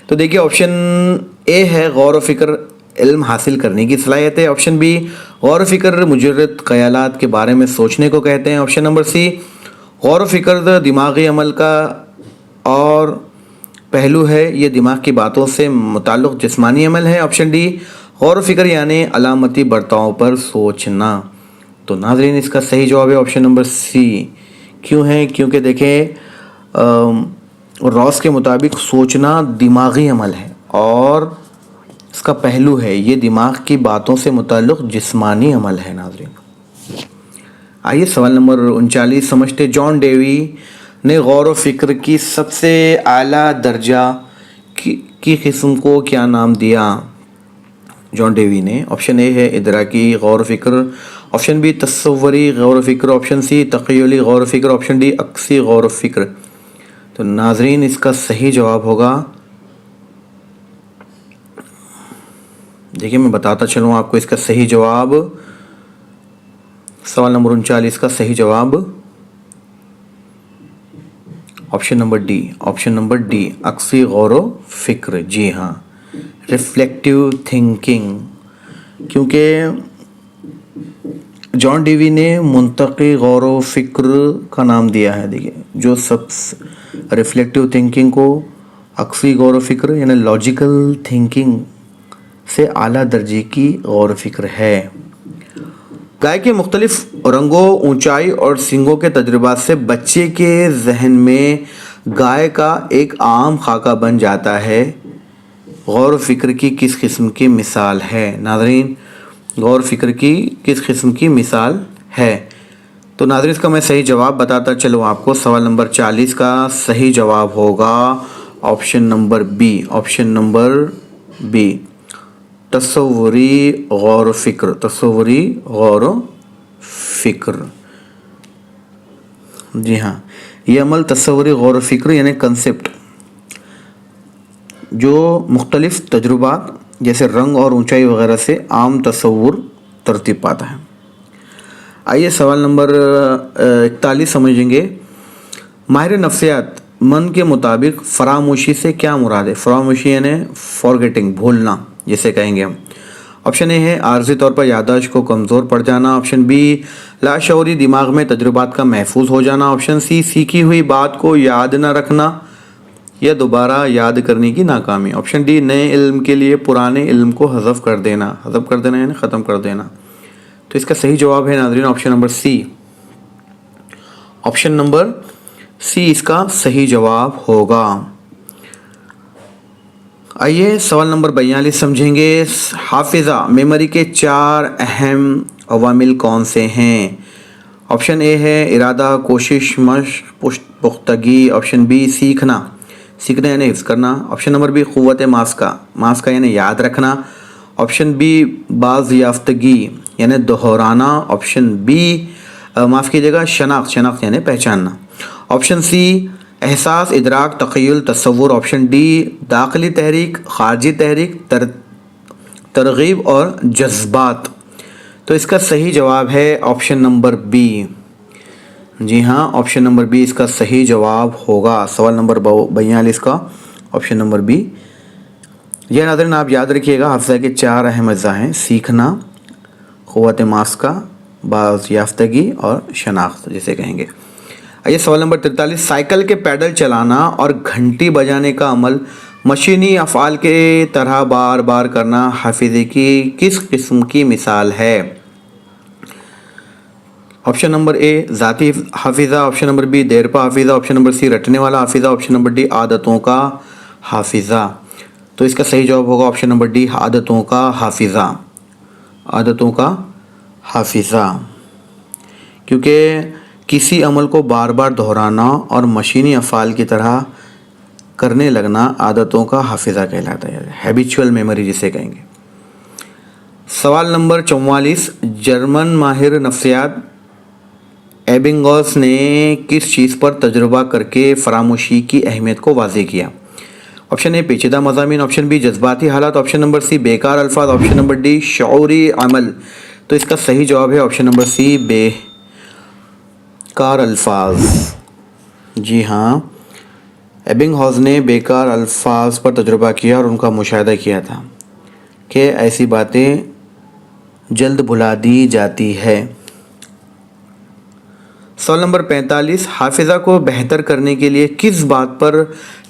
तो देखिए ऑप्शन ए है गौर व फिक्र इल्म हासिल करने की सलाहियत है। ऑप्शन बी गौर व फिक्र मुजर्रद ख़यालात के बारे में सोचने को कहते हैं। ऑप्शन नंबर सी गौर व फिक्र दिमागी अमल का और पहलू है, ये दिमाग की बातों से मुताल्लिक़ जिस्मानी अमल है। ऑप्शन डी गौर व फिक्र यानी अलामती बर्ताव पर सोचना। तो नाज़रीन इसका सही जवाब है ऑप्शन नंबर सी। क्यों है? क्योंकि देखें रॉस के मुताबिक सोचना दिमागी अमल है और इसका पहलू है, ये दिमाग की बातों से मुताल्लिक़ जिस्मानी अमल है। नाज़रीन आइए सवाल नंबर 39 समझते। जॉन डेवी ने गौर व फिक्र की सबसे आला दर्जा की किस्म को क्या नाम दिया जॉन डेवी ने? ऑप्शन ए है इदराकी गौर फिक्र, ऑप्शन बी तस्वरी गौर फिक्र, ऑप्शन सी तख़य्युली गौर फिक्र, ऑप्शन डी अक्सी गौर फिक्र। तो नाजरीन इसका सही जवाब होगा, देखिए मैं बताता चलूँ आपको इसका सही जवाब। सवाल नंबर 39 का सही जवाब option number D, option number D अक्सी गौर फिक्र। जी हाँ, रिफ्लेक्टिव थिंकिंग, क्योंकि जॉन डेवी ने मुंतक़ी गौर व फ़िक्र का नाम दिया है। देखिए जो सब रिफ्लेक्टिव थिंकिंग को अक्सी गौर व फ़िक्र यानी लॉजिकल थिंकिंग से आला दर्जे की गौर व फ़िक्र है। गाय के मुख्तलिफ रंगों, ऊंचाई और सींगों के तजुर्बात से बच्चे के जहन में गाय का एक आम खाका बन जाता है। गौर व फ़िक्र की किस किस्म की मिसाल है? नाज़रीन गौर फ़िक्र की किस किस्म की मिसाल है? तो नाज़रीन इसका मैं सही जवाब बताता चलूँ आपको। सवाल नंबर 40 का सही जवाब होगा option number B, option number B तस्वुरी गौर फ़िक्र, तस्वुरी गौर फ़िक्र। जी हाँ, ये अमल तस्वुरी गौर फ़िक्र यानी कंसेप्ट जो मुख्तलिफ तजुर्बात जैसे रंग और ऊंचाई वगैरह से आम तस्वुर तरतीब पाता है। आइए सवाल नंबर 41 समझेंगे। माहिर नफ्सियात मन के मुताबिक फरामोशी से क्या मुराद है? फरामोशी यानी फॉरगेटिंग, भूलना जिसे कहेंगे हम। ऑप्शन ए है आर्जी तौर पर याददाश्त को कमज़ोर पड़ जाना, ऑप्शन बी लाशऊरी दिमाग में तजुर्बात का महफूज हो जाना, ऑप्शन सी सीखी हुई बात को याद न रखना या दोबारा याद करने की नाकामी, ऑप्शन डी नए इल्म के लिए पुराने इल्म को हज़फ कर देना। हज़फ कर देना यानी ख़त्म कर देना। तो इसका सही जवाब है नाज़रीन option number C, option number C इसका सही जवाब होगा। आइए सवाल नंबर 42 समझेंगे। हाफिज़ा मेमोरी के 4 अहम अवामिल कौन से हैं? ऑप्शन ए है इरादा, कोशिश, मशक़, पुख्तगी, ऑप्शन बी सीखना, सीखना यानी हिफ्ज़ करना, ऑप्शन नंबर बी क़ुव्वत मास्का यानी याद रखना, ऑप्शन बी बाज़ याफ्तगी यानी दोहराना, ऑप्शन बी माफ़ कीजिएगा शनाख्त यानी पहचानना, ऑप्शन सी एहसास, इदराक, तख़य्युल, तसव्वुर, ऑप्शन डी दाखिली तहरीक, खारजी तहरीक, तरग़ीब और जज्बात। तो इसका सही जवाब है ऑप्शन नंबर बी। जी हाँ, ऑप्शन नंबर बी इसका सही जवाब होगा। सवाल नंबर 42 का ऑप्शन नंबर बी। यह नाज़रीन आप याद रखिएगा, हाफ़िज़ा के 4 अहम अज़्ज़ा हैं, सीखना, क़ुव्वत मास्का, बाज़ याफ्तगी और शनाख्त जिसे कहेंगे। आइए सवाल नंबर 43। साइकिल के पैडल चलाना और घंटी बजाने का अमल मशीनी अफ़आल के तरह बार बार करना हाफिज़े की किस किस्म की मिसाल है? ऑप्शन नंबर ए ज़ाती Hafiza, option number B देरपा Hafiza, option number सी रटने वाला हाफिज़ा, ऑप्शन नंबर डी आदतों का हाफिज़ा। तो इसका सही जवाब होगा ऑप्शन नंबर डी आदतों का हाफिज़ा, आदतों का हाफिज़ा, क्योंकि किसी अमल को बार बार दोहराना और मशीनी अफ़आल की तरह करने लगना आदतों का हाफिज़ा कहलाता है, हैबिचुअल मेमोरी जिसे कहेंगे। सवाल नंबर 44। जर्मन माहिर नफ्सियात एबिंगॉस ने किस चीज़ पर तजुर्बा करके फरामोशी की अहमियत को वाज़ेह किया? ऑप्शन ए पेचीदा मज़ामीन, ऑप्शन बी जज्बाती हालात, ऑप्शन नंबर सी बेकार अल्फाज, ऑप्शन नंबर डी शऊरी अमल। तो इसका सही जवाब है ऑप्शन नंबर सी बेकार अल्फाज। जी हाँ, एबिंगहॉस ने बेकार अल्फाज पर तजुर्बा किया और उनका मुशाहिदा किया था कि ऐसी बातें जल्द भुला दी जाती है। सवाल नंबर 45। हाफिज़ा को बेहतर करने के लिए किस बात पर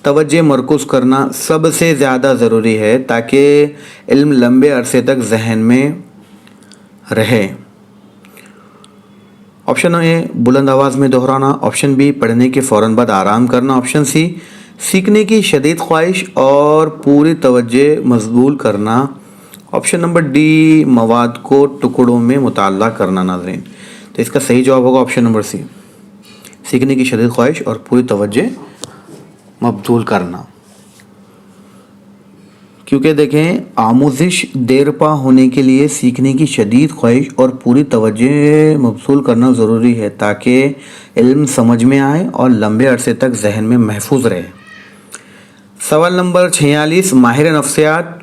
तवज्जो मरकूज़ करना सबसे ज़्यादा ज़रूरी है ताकि इल्म लंबे अरसे तक जहन में रहे? ऑप्शन ए बुलंद आवाज़ में दोहराना, ऑप्शन बी पढ़ने के फ़ौरन बाद आराम करना, ऑप्शन सी सीखने की शदीद ख्वाहिश और पूरी तवज्जो मज़बूल करना, ऑप्शन नंबर डी मवाद को टुकड़ों में मुताल्ला करना। नाज़रीन तो इसका सही जवाब होगा ऑप्शन नंबर सी, सीखने की शदीद ख्वाहिश और पूरी तवज्जो मबदूल करना। क्योंकि देखें, आमोजिश देरपा होने के लिए सीखने की शदीद ख्वाहिश और पूरी तवज्जो मबसूल करना ज़रूरी है ताकि इल्म समझ में आए और लंबे अरसे तक जहन में महफूज रहे। सवाल नंबर 46, माहिर नफ्सियात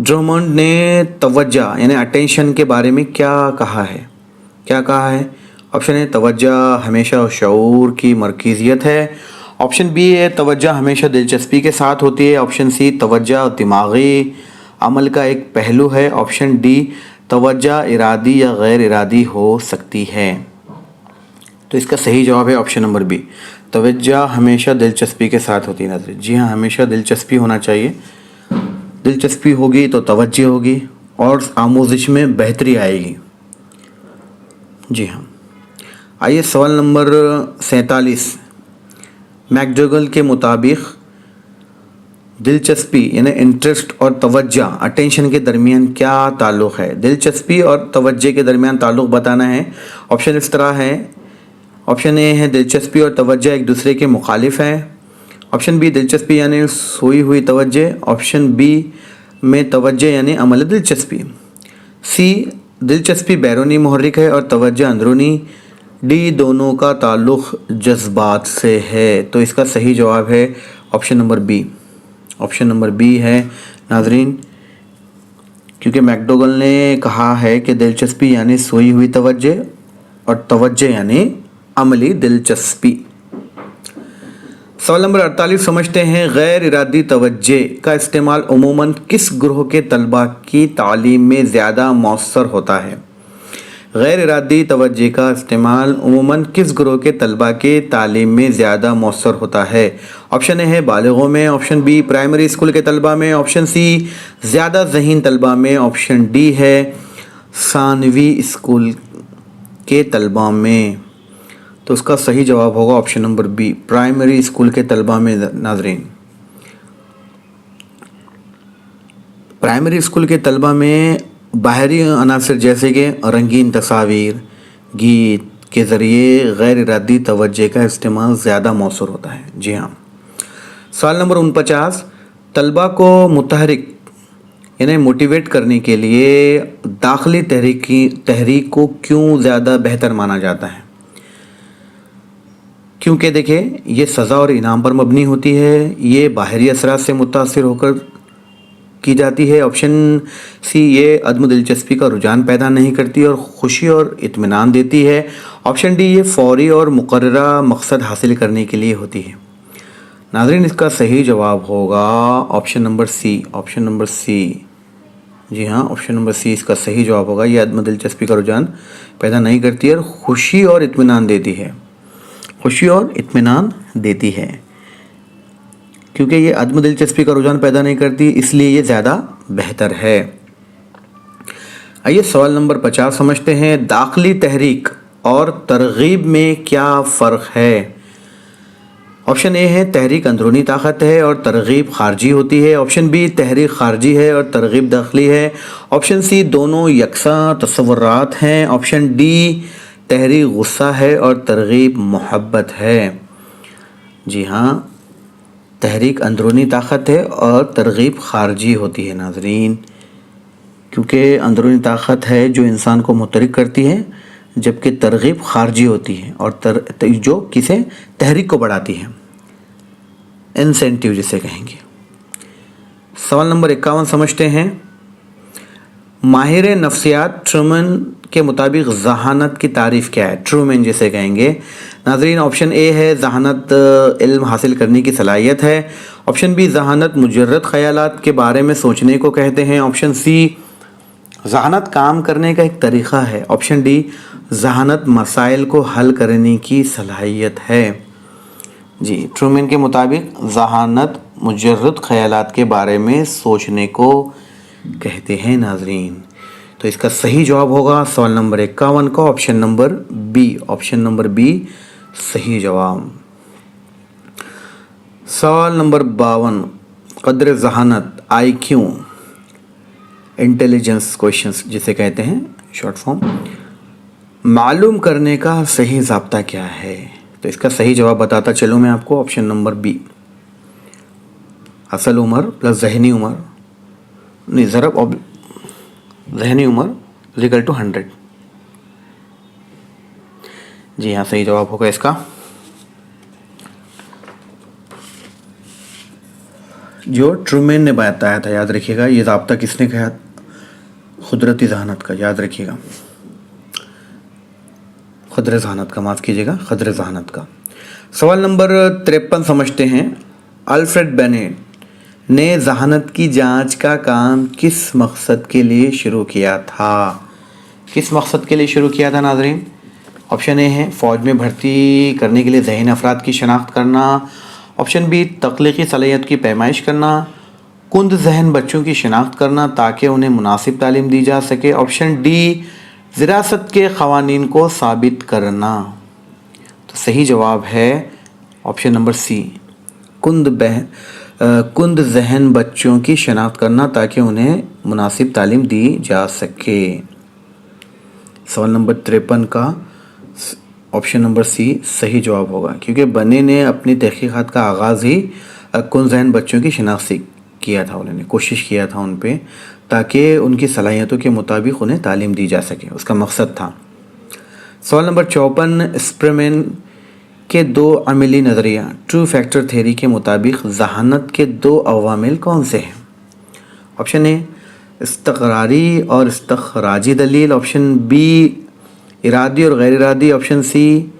ड्रमंड ने तवज्जो यानी अटेंशन के बारे में क्या कहा है? ऑप्शन ए, तवज्जो हमेशा शऊर की मरकज़ियत है। ऑप्शन बी है, तवज्जो हमेशा दिलचस्पी के साथ होती है। ऑप्शन सी, तवज्जो दिमागी अमल का एक पहलू है। ऑप्शन डी, तवज्जो इरादी या गैर इरादी हो सकती है। तो इसका सही जवाब है ऑप्शन नंबर बी, तवज्जो हमेशा दिलचस्पी के साथ होती है। नाज़रीन, जी हाँ, हमेशा दिलचस्पी होना चाहिए। दिलचस्पी होगी तो तवज्जो होगी और आमोजिश में बेहतरी आएगी। जी हाँ। आइए सवाल नंबर 47, मैकडोगल के मुताबिक दिलचस्पी यानी इंटरेस्ट और तवज्जो अटेंशन के दरमियान क्या ताल्लुक़ है? दिलचस्पी और तवज्जो के दरमियान ताल्लुक़ बताना है। ऑप्शन इस तरह है। ऑप्शन ए है, दिलचस्पी और तवज्जो एक दूसरे के मुखालिफ हैं। ऑप्शन बी, दिलचस्पी यानी सोई हुई तवज्जो। ऑप्शन बी में तवज्जो यानी अमल दिलचस्पी। सी, दिलचस्पी बैरूनी मुहर्रिक है और तवज्जो अंदरूनी। डी, दोनों का ताल्लुक़ जज्बात से है। तो इसका सही जवाब है option number B. Option number B है नाजरीन, क्योंकि मैकडोगल ने कहा है कि दिलचस्पी यानी सोई हुई तवज्जो और तवज्जो यानी अमली दिलचस्पी। सवाल नंबर 48 समझते हैं, गैर इरादी तवज्जो का इस्तेमाल उमूमन किस ग्रोह के तलबा की तालीम में ज़्यादा मौसर होता है? गैर इरादी तवज्जो का इस्तेमाल उमूमन किस ग्रोह के तलबा के तालीम में ज़्यादा मौसर होता है? ऑप्शन ए है बालिगों में। ऑप्शन बी, प्राइमरी स्कूल के तलबा में। ऑप्शन सी, ज़्यादा ज़हीन तलबा में। ऑप्शन डी है सानवी स्कूल के तलबा में। तो उसका सही जवाब होगा option number B, primary school के तलबा में। नाजरीन, प्राइमरी स्कूल के तलबा में बाहरी अनासर जैसे कि रंगीन तस्वीर, गीत के ज़रिए गैर इरादी तवज्जो का इस्तेमाल ज़्यादा मौसर होता है। जी हाँ। सवाल नंबर 49, तलबा को मुतहरिक यानी मोटिवेट करने के लिए दाखिली तहरीक को क्यों ज़्यादा बेहतर माना जाता है? क्योंकि देखिए, ये सज़ा और इनाम पर मबनी होती है, ये बाहरी असरात से मुतासिर होकर की जाती है। ऑप्शन सी, ये अदम दिलचस्पी का रुझान पैदा नहीं करती और खुशी और इत्मीनान देती है। ऑप्शन डी, ये फौरी और मुकर्ररा मकसद हासिल करने के लिए होती है। नाज़रीन, इसका सही जवाब होगा option number C. Option number C, जी हाँ, ऑप्शन नंबर सी इसका सही जवाब होगा। ये अदम दिलचस्पी का रुझान पैदा नहीं करती है और खुशी और इत्मीनान देती है। खुशी और इत्मीनान देती है। क्योंकि ये अदम दिलचस्पी का रुझान पैदा नहीं करती, इसलिए ये ज़्यादा बेहतर है। आइए सवाल नंबर 50 समझते हैं, दाखिली तहरीक और तरगीब में क्या फ़र्क है? ऑप्शन ए है, तहरीक अंदरूनी ताकत है और तरगीब खारजी होती है। ऑप्शन बी, तहरीक खारजी है और तरगीब दाखिली है। ऑप्शन सी, दोनों यकसा तसव्वुरात हैं। ऑप्शन डी, तहरीक गुस्सा है और तरगीब मोहब्बत है। जी हाँ, तहरीक अंदरूनी ताकत है और तरगीब खारजी होती है। नाजरीन, क्योंकि अंदरूनी ताकत है जो इंसान को मुतहरिक करती है, जबकि तरगीब खारजी होती है और जो किसे तहरीक को बढ़ाती है, इंसेंटिव जिसे कहेंगे। सवाल नंबर 51 समझते हैं, माहिर नफ्सियात ट्रूमैन के मुताबिक ज़हानत की तारीफ़ क्या है? ट्रूमैन जिसे कहेंगे। नाजरीन, ऑप्शन ए है, ज़हानत इल्म हासिल करने की सलाहियत है। ऑप्शन बी, ज़हानत मुजर्रद ख़यालात के बारे में सोचने को कहते हैं। ऑप्शन सी, ज़हानत काम करने का एक तरीक़ा है। ऑप्शन डी, ज़हानत मसाइल को हल करने की सलाहियत है। जी, ट्रूमैन के मुताबिक ज़हानत मुजर्रद ख़यालात के बारे में सोचने को कहते हैं। नाजरीन, तो इसका सही जवाब होगा सवाल नंबर 51 का option number B. Option number B सही जवाब। सवाल नंबर 52, कदर ज़हानत IQ इंटेलिजेंस क्वेश्चंस जिसे कहते हैं शॉर्ट फॉर्म, मालूम करने का सही ज़ाब्ता क्या है? तो इसका सही जवाब बताता चलूँ मैं आपको। ऑप्शन नंबर बी, असल उम्र प्लस ज़हनी उम्र नहीं, ज़रब ज़हनी उम्र इक्वल टू 100। जी हाँ, सही जवाब होगा इसका। जो ट्रूमैन ने बताया था, याद रखिएगा, ये ज़ाब्ता किसने कहा? कुदरती जहानत का, याद रखिएगा, खदर जहानत का, माफ़ कीजिएगा, खदर जहानत का। सवाल नंबर 53 समझते हैं। अल्फ्रेड बेनेट ने जहानत की जांच का काम किस मकसद के लिए शुरू किया था? किस मकसद के लिए शुरू किया था नाज़रीन? ऑप्शन ए है फ़ौज में भर्ती करने के लिए ज़हीन अफराद की शनाख्त करना। ऑप्शन बी तख्लीकी सलाहियत की पैमाइश करना। कुंद ज़हन बच्चों की शनाख्त करना ताकि उन्हें मुनासिब तालीम दी जा सके। ऑप्शन डी विरासत के क़वानीन को साबित करना। तो सही जवाब है ऑप्शन नंबर सी, कुंद ज़हन बच्चों की शनाख्त करना ताकि उन्हें मुनासिब तालीम दी जा सके। सवाल नंबर 53 का ऑप्शन नंबर सी सही जवाब होगा, क्योंकि बने ने अपनी तहकीक़ात का आगाज़ ही कुंद ज़हन बच्चों की शनाख्त से किया था। उन्होंने कोशिश किया था उन पे, ताकि उनकी सलाहियतों के मुताबिक उन्हें तालीम दी जा सके, उसका मकसद था। सवाल नंबर 54, स्प्रेमैन के 2 अमली नज़रिया ट्रू फैक्टर थ्योरी के मुताबिक जहानत के 2 अवामिल कौन से हैं? ऑप्शन ए इस्तक़रारी और इस्तख़राजी दलील। ऑप्शन बी इरादी और गैर इरादी। ऑप्शन सी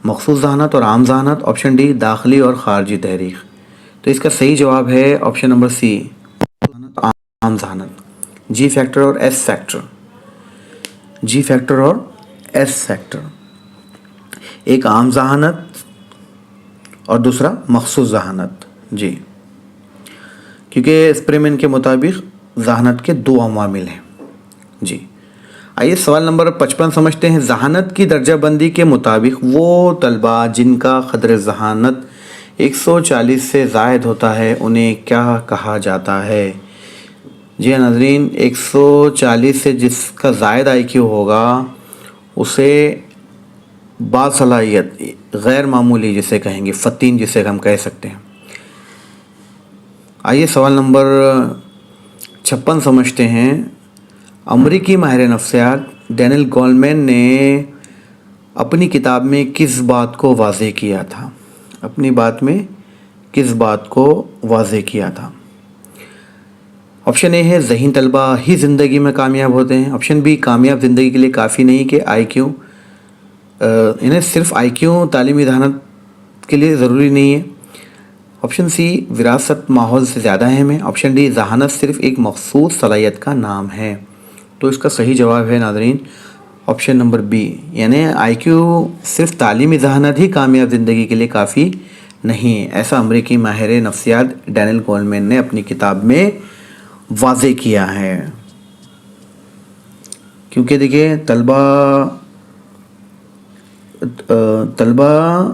मखसूस जहानत और आम जहानत। ऑप्शन डी दाखिली और ख़ारजी तहरीक। तो इसका सही जवाब है ऑप्शन नंबर सी, आम जहानत, जी फैक्टर और एस फैक्टर। जी फैक्टर और एस फैक्टर, एक आम जहानत और दूसरा मखसूस जहानत। जी, क्योंकि स्प्रेमैन के मुताबिक जहानत के 2 अवामिल हैं। जी, आइए सवाल नंबर 55 समझते हैं। जहानत की दर्जा बंदी के मुताबिक वो तलबा जिनका क़द्र जहानत 140 से ज़ायद होता है उन्हें क्या कहा जाता है? जी नाज़रीन, 140 से जिसका ज़ायद IQ होगा उसे बासलाहियत, गैर मामूली जिसे कहेंगे, फ़तीन जिसे हम कह सकते हैं। आइए सवाल नंबर 56 समझते हैं। अमरीकी माहिर नफ्सियात डैनियल गोलमैन ने अपनी किताब में किस बात को वाज़ेह किया था? अपनी बात में किस बात को वाज़ेह किया था? ऑप्शन ए है ज़हीन तलबा ही ज़िंदगी में कामयाब होते हैं। ऑप्शन बी कामयाब ज़िंदगी के लिए काफ़ी नहीं कि IQ, इन्हें सिर्फ IQ तालीमी जहानत के लिए ज़रूरी नहीं है। ऑप्शन सी विरासत माहौल से ज़्यादा अहम है। ऑप्शन डी जहानत सिर्फ एक मखसूस सलाहियत का नाम है। तो इसका सही जवाब है नाज़रीन ऑप्शन नंबर बी, यानी IQ सिर्फ तालीमी जहानत ही कामयाब ज़िंदगी के लिए काफ़ी नहीं है, ऐसा अमरीकी माहिर नफ्सियात डैनियल गोलमैन ने अपनी किताब में वाज़ेह किया है। क्योंकि देखिए तलबा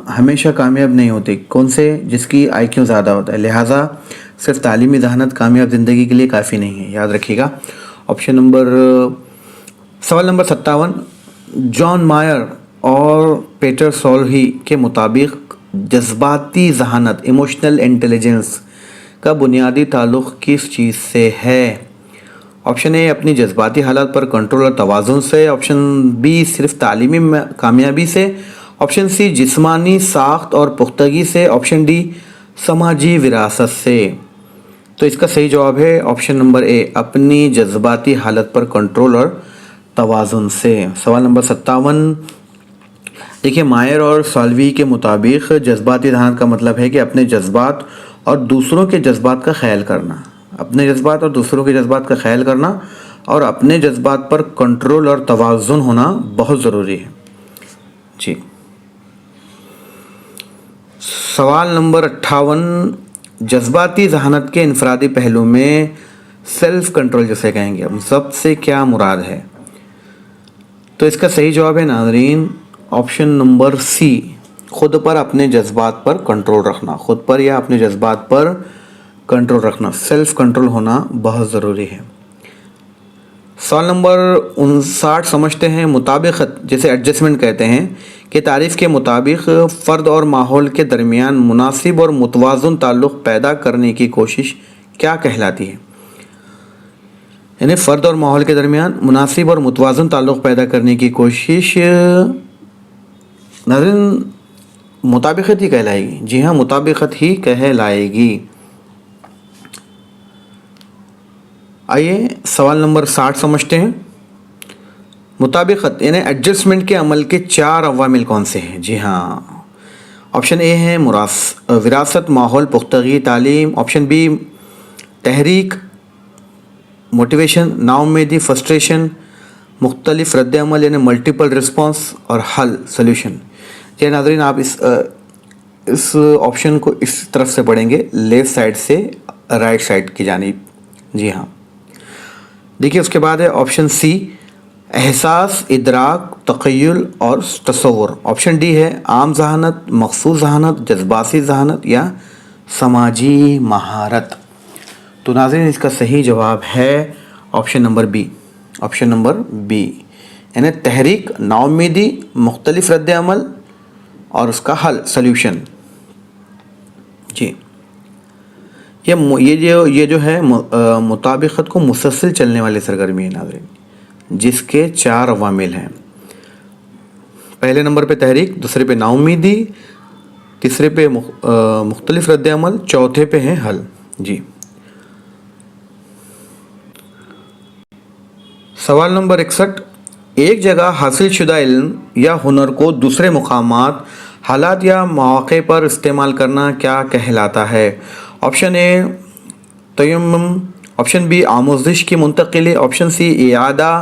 हमेशा कामयाब नहीं होते, कौन से? जिसकी IQ ज़्यादा होता है, लिहाजा सिर्फ तालीमी जहानत कामयाब ज़िंदगी के लिए काफ़ी नहीं है, याद रखिएगा। ऑप्शन नंबर सवाल नंबर 57, जॉन मायर और पीटर सोल्ही के मुताबिक जज्बाती जहानत, इमोशनल इंटेलिजेंस का बुनियादी ताल्लुक़ किस चीज़ से है? ऑप्शन ए अपनी जज्बाती हालात पर कंट्रोल और तवाज़ुन से। ऑप्शन बी सिर्फ तालीमी कामयाबी से। ऑप्शन सी जिस्मानी साख्त और पुख्तगी से। ऑप्शन डी समाजी विरासत से। तो इसका सही जवाब है ऑप्शन नंबर ए, अपनी जज्बाती हालत पर कंट्रोल और तवाज़ुन से। सवाल नंबर 57, देखिए मायर और सोल्ही के मुताबिक जज्बाती जहानत का मतलब है कि अपने जज्बात और दूसरों के जज्बात का ख्याल करना, अपने जज्बात और दूसरों के जज्बात का ख्याल करना और अपने जज्बात पर कंट्रोल और तवाज़ुन होना बहुत ज़रूरी है। जी, सवाल नंबर 58, जज्बाती जहानत के इनफरादी पहलू में सेल्फ कंट्रोल जिसे कहेंगे हम, ज़ब्त से क्या मुराद है? तो इसका सही जवाब है नाज़रीन ऑप्शन नंबर सी, खुद पर अपने जज्बात पर कंट्रोल रखना, खुद पर या अपने जज्बात पर कंट्रोल रखना, सेल्फ कंट्रोल होना बहुत ज़रूरी है। सवाल नंबर 59 समझते हैं। मुताबिकत जिसे एडजस्टमेंट कहते हैं कि तारीफ़ के मुताबिक फ़र्द और माहौल के दरमियान मुनासिब और मुतवाज़ुन ताल्लुक़ पैदा करने की कोशिश क्या कहलाती है? یعنی فرد اور ماحول کے درمیان مناسب اور متوازن تعلق پیدا کرنے کی کوشش ناظرین مطابقت ہی کہلائے گی. جی ہاں، مطابقت ہی کہلائے گی. آئیے سوال نمبر 60 سمجھتے ہیں. مطابقت یعنی ایڈجسٹمنٹ کے عمل کے 4 عوامل کون سے ہیں؟ جی ہاں، آپشن اے ہے وراثت، ماحول، پختگی، تعلیم. آپشن بی تحریک، موٹیویشن، ناامیدی، فرسٹریشن، مختلف رد عمل یعنی ملٹیپل رسپانس، اور حل سلیوشن. یہ ناظرین آپ اس آپشن کو اس طرف سے پڑھیں گے، لیفٹ سائڈ سے رائٹ سائڈ کی جانب. جی ہاں، دیکھیے اس کے بعد ہے آپشن سی احساس، ادراک، تخیل اور تصور. آپشن ڈی ہے عام ذہانت، مخصوص ذہانت، جذباتی ذہانت یا سماجی مہارت. تو ناظرین اس کا صحیح جواب ہے option number B. Option number be یعنی تحریک، ناامیدی، مختلف رد عمل اور اس کا حل سلیوشن. جی یہ جو ہے مطابقت کو مسلسل چلنے والی سرگرمی ہے ناظرین، جس کے 4 عوامل ہیں. پہلے نمبر پہ تحریک، دوسرے پہ ناامیدی، تیسرے پہ مختلف رد عمل، چوتھے پہ ہے حل. جی سوال نمبر 61. ایک جگہ حاصل شدہ علم یا ہنر کو دوسرے مقامات، حالات یا مواقع پر استعمال کرنا کیا کہلاتا ہے؟ آپشن اے تیمم، آپشن بی آموزش کی منتقلی، آپشن سی اعادہ،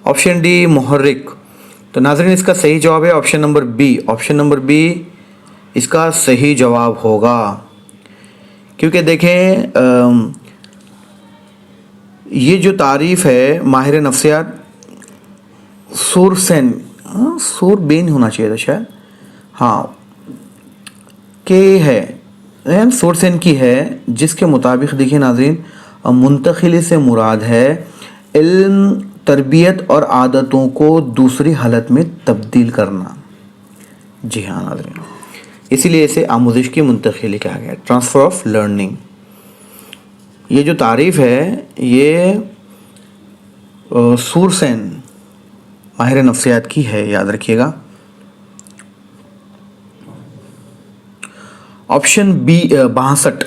آپشن ڈی محرک. تو ناظرین اس کا صحیح جواب ہے option number B. Option number B اس کا صحیح جواب ہوگا. کیونکہ دیکھیں یہ جو تعریف ہے ماہر نفسیات سوربین ہونا چاہیے تھا شاید، ہاں کہ ہے سورسین کی ہے، جس کے مطابق دیکھیں ناظرین منتقلی سے مراد ہے علم، تربیت اور عادتوں کو دوسری حالت میں تبدیل کرنا. جی ہاں ناظرین، اسی لیے اسے آموزش کی منتقلی کہا گیا، ٹرانسفر آف لرننگ. یہ جو تعریف ہے یہ سورسین ماہر نفسیات کی ہے، یاد رکھیے گا. Option B 62.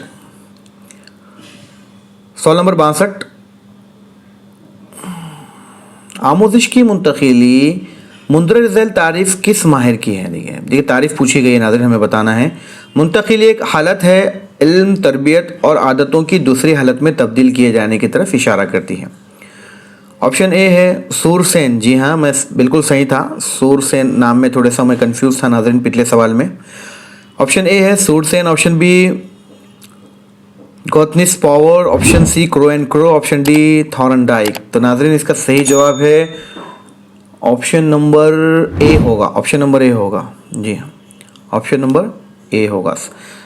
سوال نمبر 62. آموزش کی منتقلی مندرجہ ذیل تعریف کس ماہر کی ہے؟ دیکھیے تعریف پوچھی گئی ہے ناظرین، ہمیں بتانا ہے. منتقلی ایک حالت ہے علم، تربیت اور عادتوں کی دوسری حالت میں تبدیل کیے جانے کی طرف اشارہ کرتی ہے. آپشن اے ہے سورسین. جی ہاں میں بالکل صحیح تھا، سورسین نام میں تھوڑا سا میں کنفیوز تھا ناظرین پچھلے سوال میں. آپشن اے ہے سورسین، آپشن بی گوتنس پاور، آپشن سی کرو اینڈ کرو، آپشن ڈی تھورنڈائک. تو ناظرین اس کا صحیح جواب ہے آپشن نمبر اے ہوگا. آپشن نمبر اے ہوگا. جی ہاں آپشن نمبر اے ہوگا.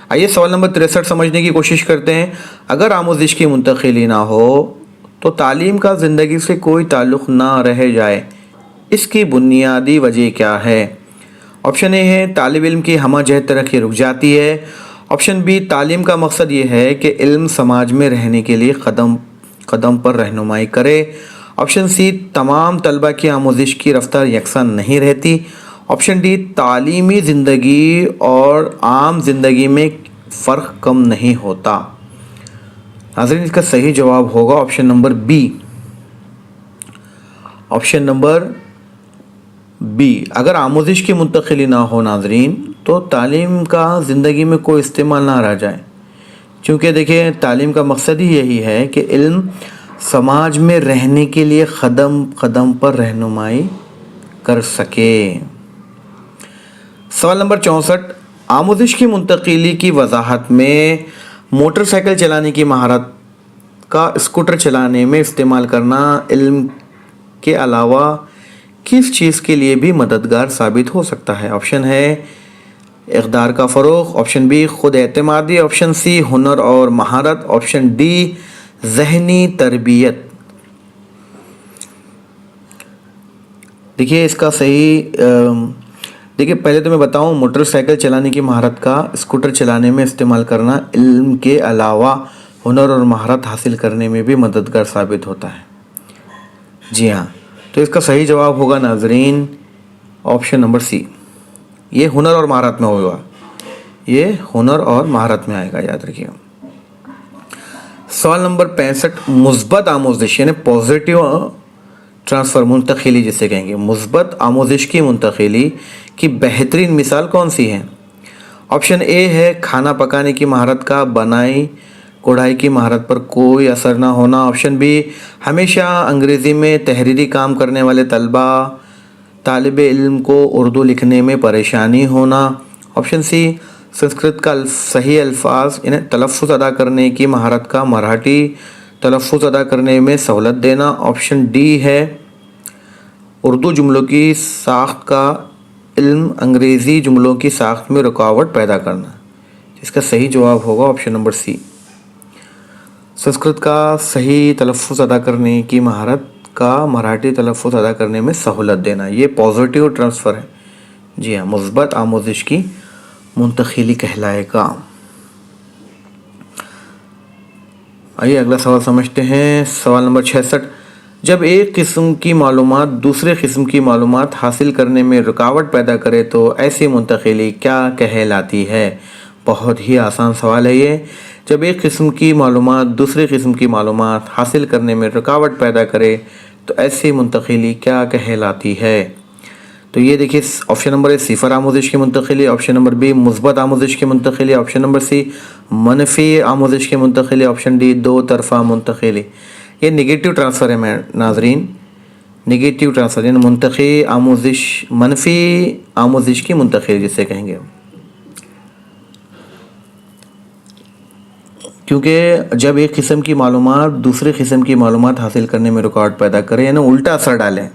آئیے سوال نمبر 63 سمجھنے کی کوشش کرتے ہیں. اگر آموزش کی منتقلی نہ ہو تو تعلیم کا زندگی سے کوئی تعلق نہ رہ جائے، اس کی بنیادی وجہ کیا ہے؟ آپشن اے ہے طالب علم کی ہمہ جہت ترقی رک جاتی ہے. آپشن بی تعلیم کا مقصد یہ ہے کہ علم سماج میں رہنے کے لیے قدم قدم پر رہنمائی کرے. آپشن سی تمام طلبہ کی آموزش کی رفتار یکساں نہیں رہتی. آپشن ڈی تعلیمی زندگی اور عام زندگی میں فرق کم نہیں ہوتا. ناظرین اس کا صحیح جواب ہوگا option number B. Option number be. اگر آموزش کی منتقلی نہ ہو ناظرین تو تعلیم کا زندگی میں کوئی استعمال نہ رہ جائے، چونکہ دیکھیں تعلیم کا مقصد ہی یہی ہے کہ علم سماج میں رہنے کے لیے قدم قدم پر رہنمائی کر سکے. سوال نمبر 64. آموزش کی منتقلی کی وضاحت میں موٹر سائیکل چلانے کی مہارت کا اسکوٹر چلانے میں استعمال کرنا علم کے علاوہ کس چیز کے لیے بھی مددگار ثابت ہو سکتا ہے؟ آپشن ہے اقدار کا فروغ، آپشن بی خود اعتمادی، آپشن سی ہنر اور مہارت، آپشن ڈی ذہنی تربیت. دیکھیے اس کا صحیح دیکھیے پہلے تو میں بتاؤں موٹر سائیکل چلانے کی مہارت کا اسکوٹر چلانے میں استعمال کرنا علم کے علاوہ ہنر اور مہارت حاصل کرنے میں بھی مددگار ثابت ہوتا ہے. जी हाँ, तो इसका सही जवाब होगा नाजरीन ऑप्शन नंबर सी। ये हुनर और महारत में होगा, ये हुनर और महारत में आएगा, याद रखिएगा। सवाल नंबर 65, मुस्बत आमोजिश यानी पॉजिटिव ट्रांसफ़र, मुंतकिली जिसे कहेंगे, मुस्बत आमोजिश की मुंतकिली की बेहतरीन मिसाल कौन सी है? ऑप्शन ए है खाना पकाने की महारत का बनाई कोढ़ाई की महारत पर कोई असर ना होना। ऑप्शन बी, हमेशा अंग्रेज़ी में तहरीरी काम करने वाले तलबा तालिब इल्म को उर्दू लिखने में परेशानी होना। ऑप्शन सी, संस्कृत का सही अल्फाज इन्हें तलफ़ुज़ अदा करने की महारत का मराठी तलफ़ुज़ अदा करने में सहूलत देना। ऑप्शन डी है उर्दू जुमलों की साख्त का इल्म अंग्रेज़ी जुमलों की साख्त में रुकावट पैदा करना। इसका सही जवाब होगा ऑप्शन नंबर सी, संस्कृत का सही तलफ़ुज़ अदा करने की महारत का मराठी तलफ़ुज़ अदा करने में सहूलत देना। ये पॉजिटिव ट्रांसफ़र है। जी हाँ, मुस्बत आमोजिश की मुंतकिली कहलाएगा। आइए अगला सवाल समझते हैं। सवाल नंबर 66, जब एक किस्म की मालूमात दूसरे किस्म की मालूमात हासिल करने में रुकावट पैदा करे तो ऐसी मुंतकिली क्या कहलाती है? बहुत ही आसान सवाल है ये। जब एक किस्म की मालूमात दूसरे किस्म की मालूमात हासिल करने में रुकावट पैदा करे तो ऐसी मुंतकिली क्या कहलाती है? तो ये देखिए, ऑप्शन नंबर ए सिफर आमोजिश की मुंतकिली, ऑप्शन नंबर बी मुस्बत आमोजिश की मुंतकिली, ऑप्शन नंबर सी मनफी आमोजिश की मुंतकिली, ऑप्शन डी दो तरफा मुंतकिली। ये निगेटिव ट्रांसफ़र है मैं नाजरीन, निगेटिव ट्रांसफ़र यानी मुंतकी आमोजिश, मनफी आमोजिश की मुंतकिली जिसे कहेंगे, क्योंकि जब एक किस्म की मालूमात दूसरे किस्म की मालूमात हासिल करने में रुकावट पैदा करे यानी उल्टा असर डालें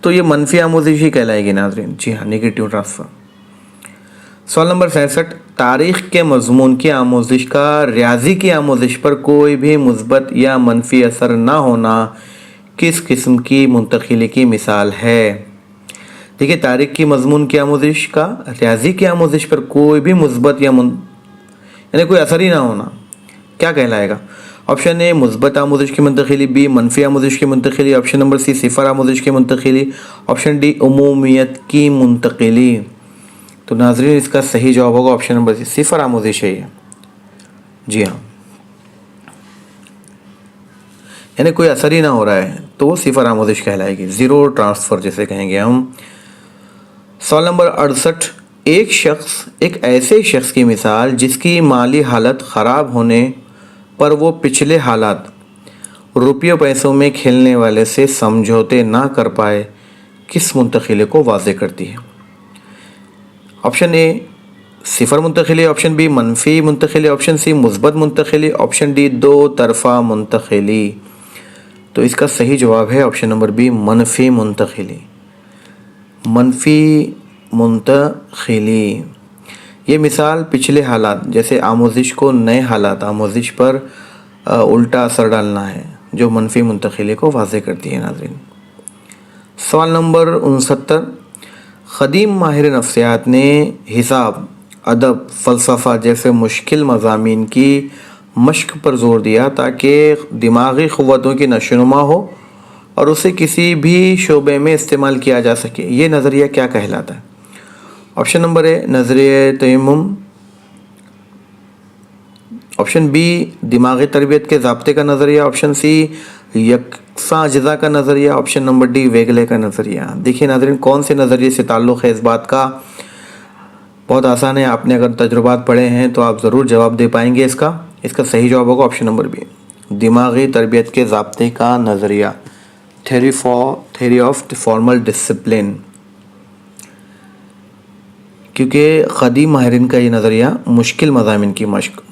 तो ये मनफी आमोजिश ही कहलाएगी नाजरीन। जी हाँ, निगेटिव ट्रांसफ़र। सवाल नंबर 67, तारीख़ के मज़मून की आमोजिश का रियाजी की आमोजिश पर कोई भी मुस्बत या मनफी असर ना होना किस किस्म की मुंतकिली की मिसाल है? देखिए, तारीख़ की मज़मून की आमोजिश का रियाजी की आमोजिश पर कोई भी मुस्बत या यानी कोई असर ही ना होना क्या कहलाएगा? ऑप्शन ए मुस्बत आमोजिश की मुंतकिली, बी मनफी आमोजिश की मुंतकिली, ऑप्शन नंबर सी सिफर आमोजिश की मुंतकिली, ऑप्शन डी उमूमियत की मुंतकिली। तो नाजरीन इसका सही जवाब होगा ऑप्शन नंबर सी, सिफर आमोजिश है ये। जी हाँ, यानी कोई असर ही ना हो रहा है तो वो सिफर आमोजिश कहलाएगी, ज़ीरो ट्रांसफ़र जिसे कहेंगे हम। सवाल नंबर 68, एक शख्स एक ऐसे शख्स की मिसाल जिसकी माली हालत ख़राब होने पर वो पिछले हालात रुपये पैसों में खेलने वाले से समझौते ना कर पाए किस मुंतकिली को वाज़े करती है? ऑप्शन ए सिफर मुंतकिली, ऑप्शन बी मनफी मुंतकिली, ऑप्शन सी मुस्बत मुंतकिली, ऑप्शन डी दो तरफा मुंतकिली। तो इसका सही जवाब है ऑप्शन नंबर बी मनफी मुंतकिली, मनफी मुंतकिली। ये मिसाल पिछले हालात जैसे आमोजिश को नए हालात आमोजिश पर उल्टा असर डालना है जो मनफी मुंतकिली को वाज़े करती है नाज़रीन। सवाल नंबर 69, क़दीम माहिर नफ्सियात ने हिसाब अदब फ़लसफ़ा जैसे मुश्किल मज़ामीन की मश्क पर ज़ोर दिया ताकि दिमागी क़ुव्वतों की नशोनुमा हो और उसे किसी भी शोबे में इस्तेमाल किया जा सके। ये नज़रिया क्या कहलाता है? ऑप्शन नंबर ए नज़रिया तयम्मुम, ऑप्शन बी दिमागी तरबियत के ज़ाब्ते का नज़रिया, ऑप्शन सी यकसा अज्ज़ा का नज़रिया, ऑप्शन नंबर डी वेगले का नज़रिया। देखिए नाज़रीन, कौन से नज़रिए से ताल्लुक़ है इस बात का? बहुत आसान है, आपने अगर तजुर्बात पढ़े हैं तो आप ज़रूर जवाब दे पाएंगे इसका सही जवाब होगा ऑप्शन नंबर बी, दिमागी तरबियत के ज़ाब्ते का नज़रिया, थ्योरी ऑफ फॉर्मल डिसिप्लिन। क्योंकि क़दीम माहिरीन का ये नज़रिया मुश्किल मज़ामीन की मश्क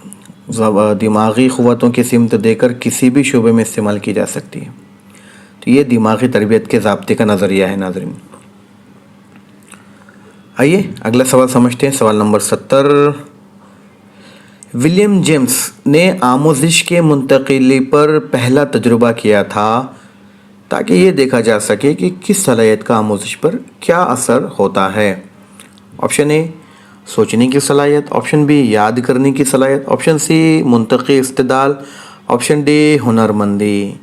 दिमागी क़ुव्वतों की सिमत देकर किसी भी शोबे में इस्तेमाल की जा सकती है। तो ये दिमागी तरबियत के ज़ाब्ते का नज़रिया है नाज़रीन। आइए अगला सवाल समझते हैं। सवाल नंबर 70, विलियम जेम्स ने आमोजिश के मुंतकिली पर पहला तजुर्बा किया था ताकि ये देखा जा सके कि किस सलाहियत का आमोजिश पर क्या असर होता है। ऑप्शन ए सोचने की सलाहियत, ऑप्शन बी याद करने की सलाहियत, ऑप्शन सी मुंतकी इस्तिदाल, ऑप्शन डी हुनरमंदी।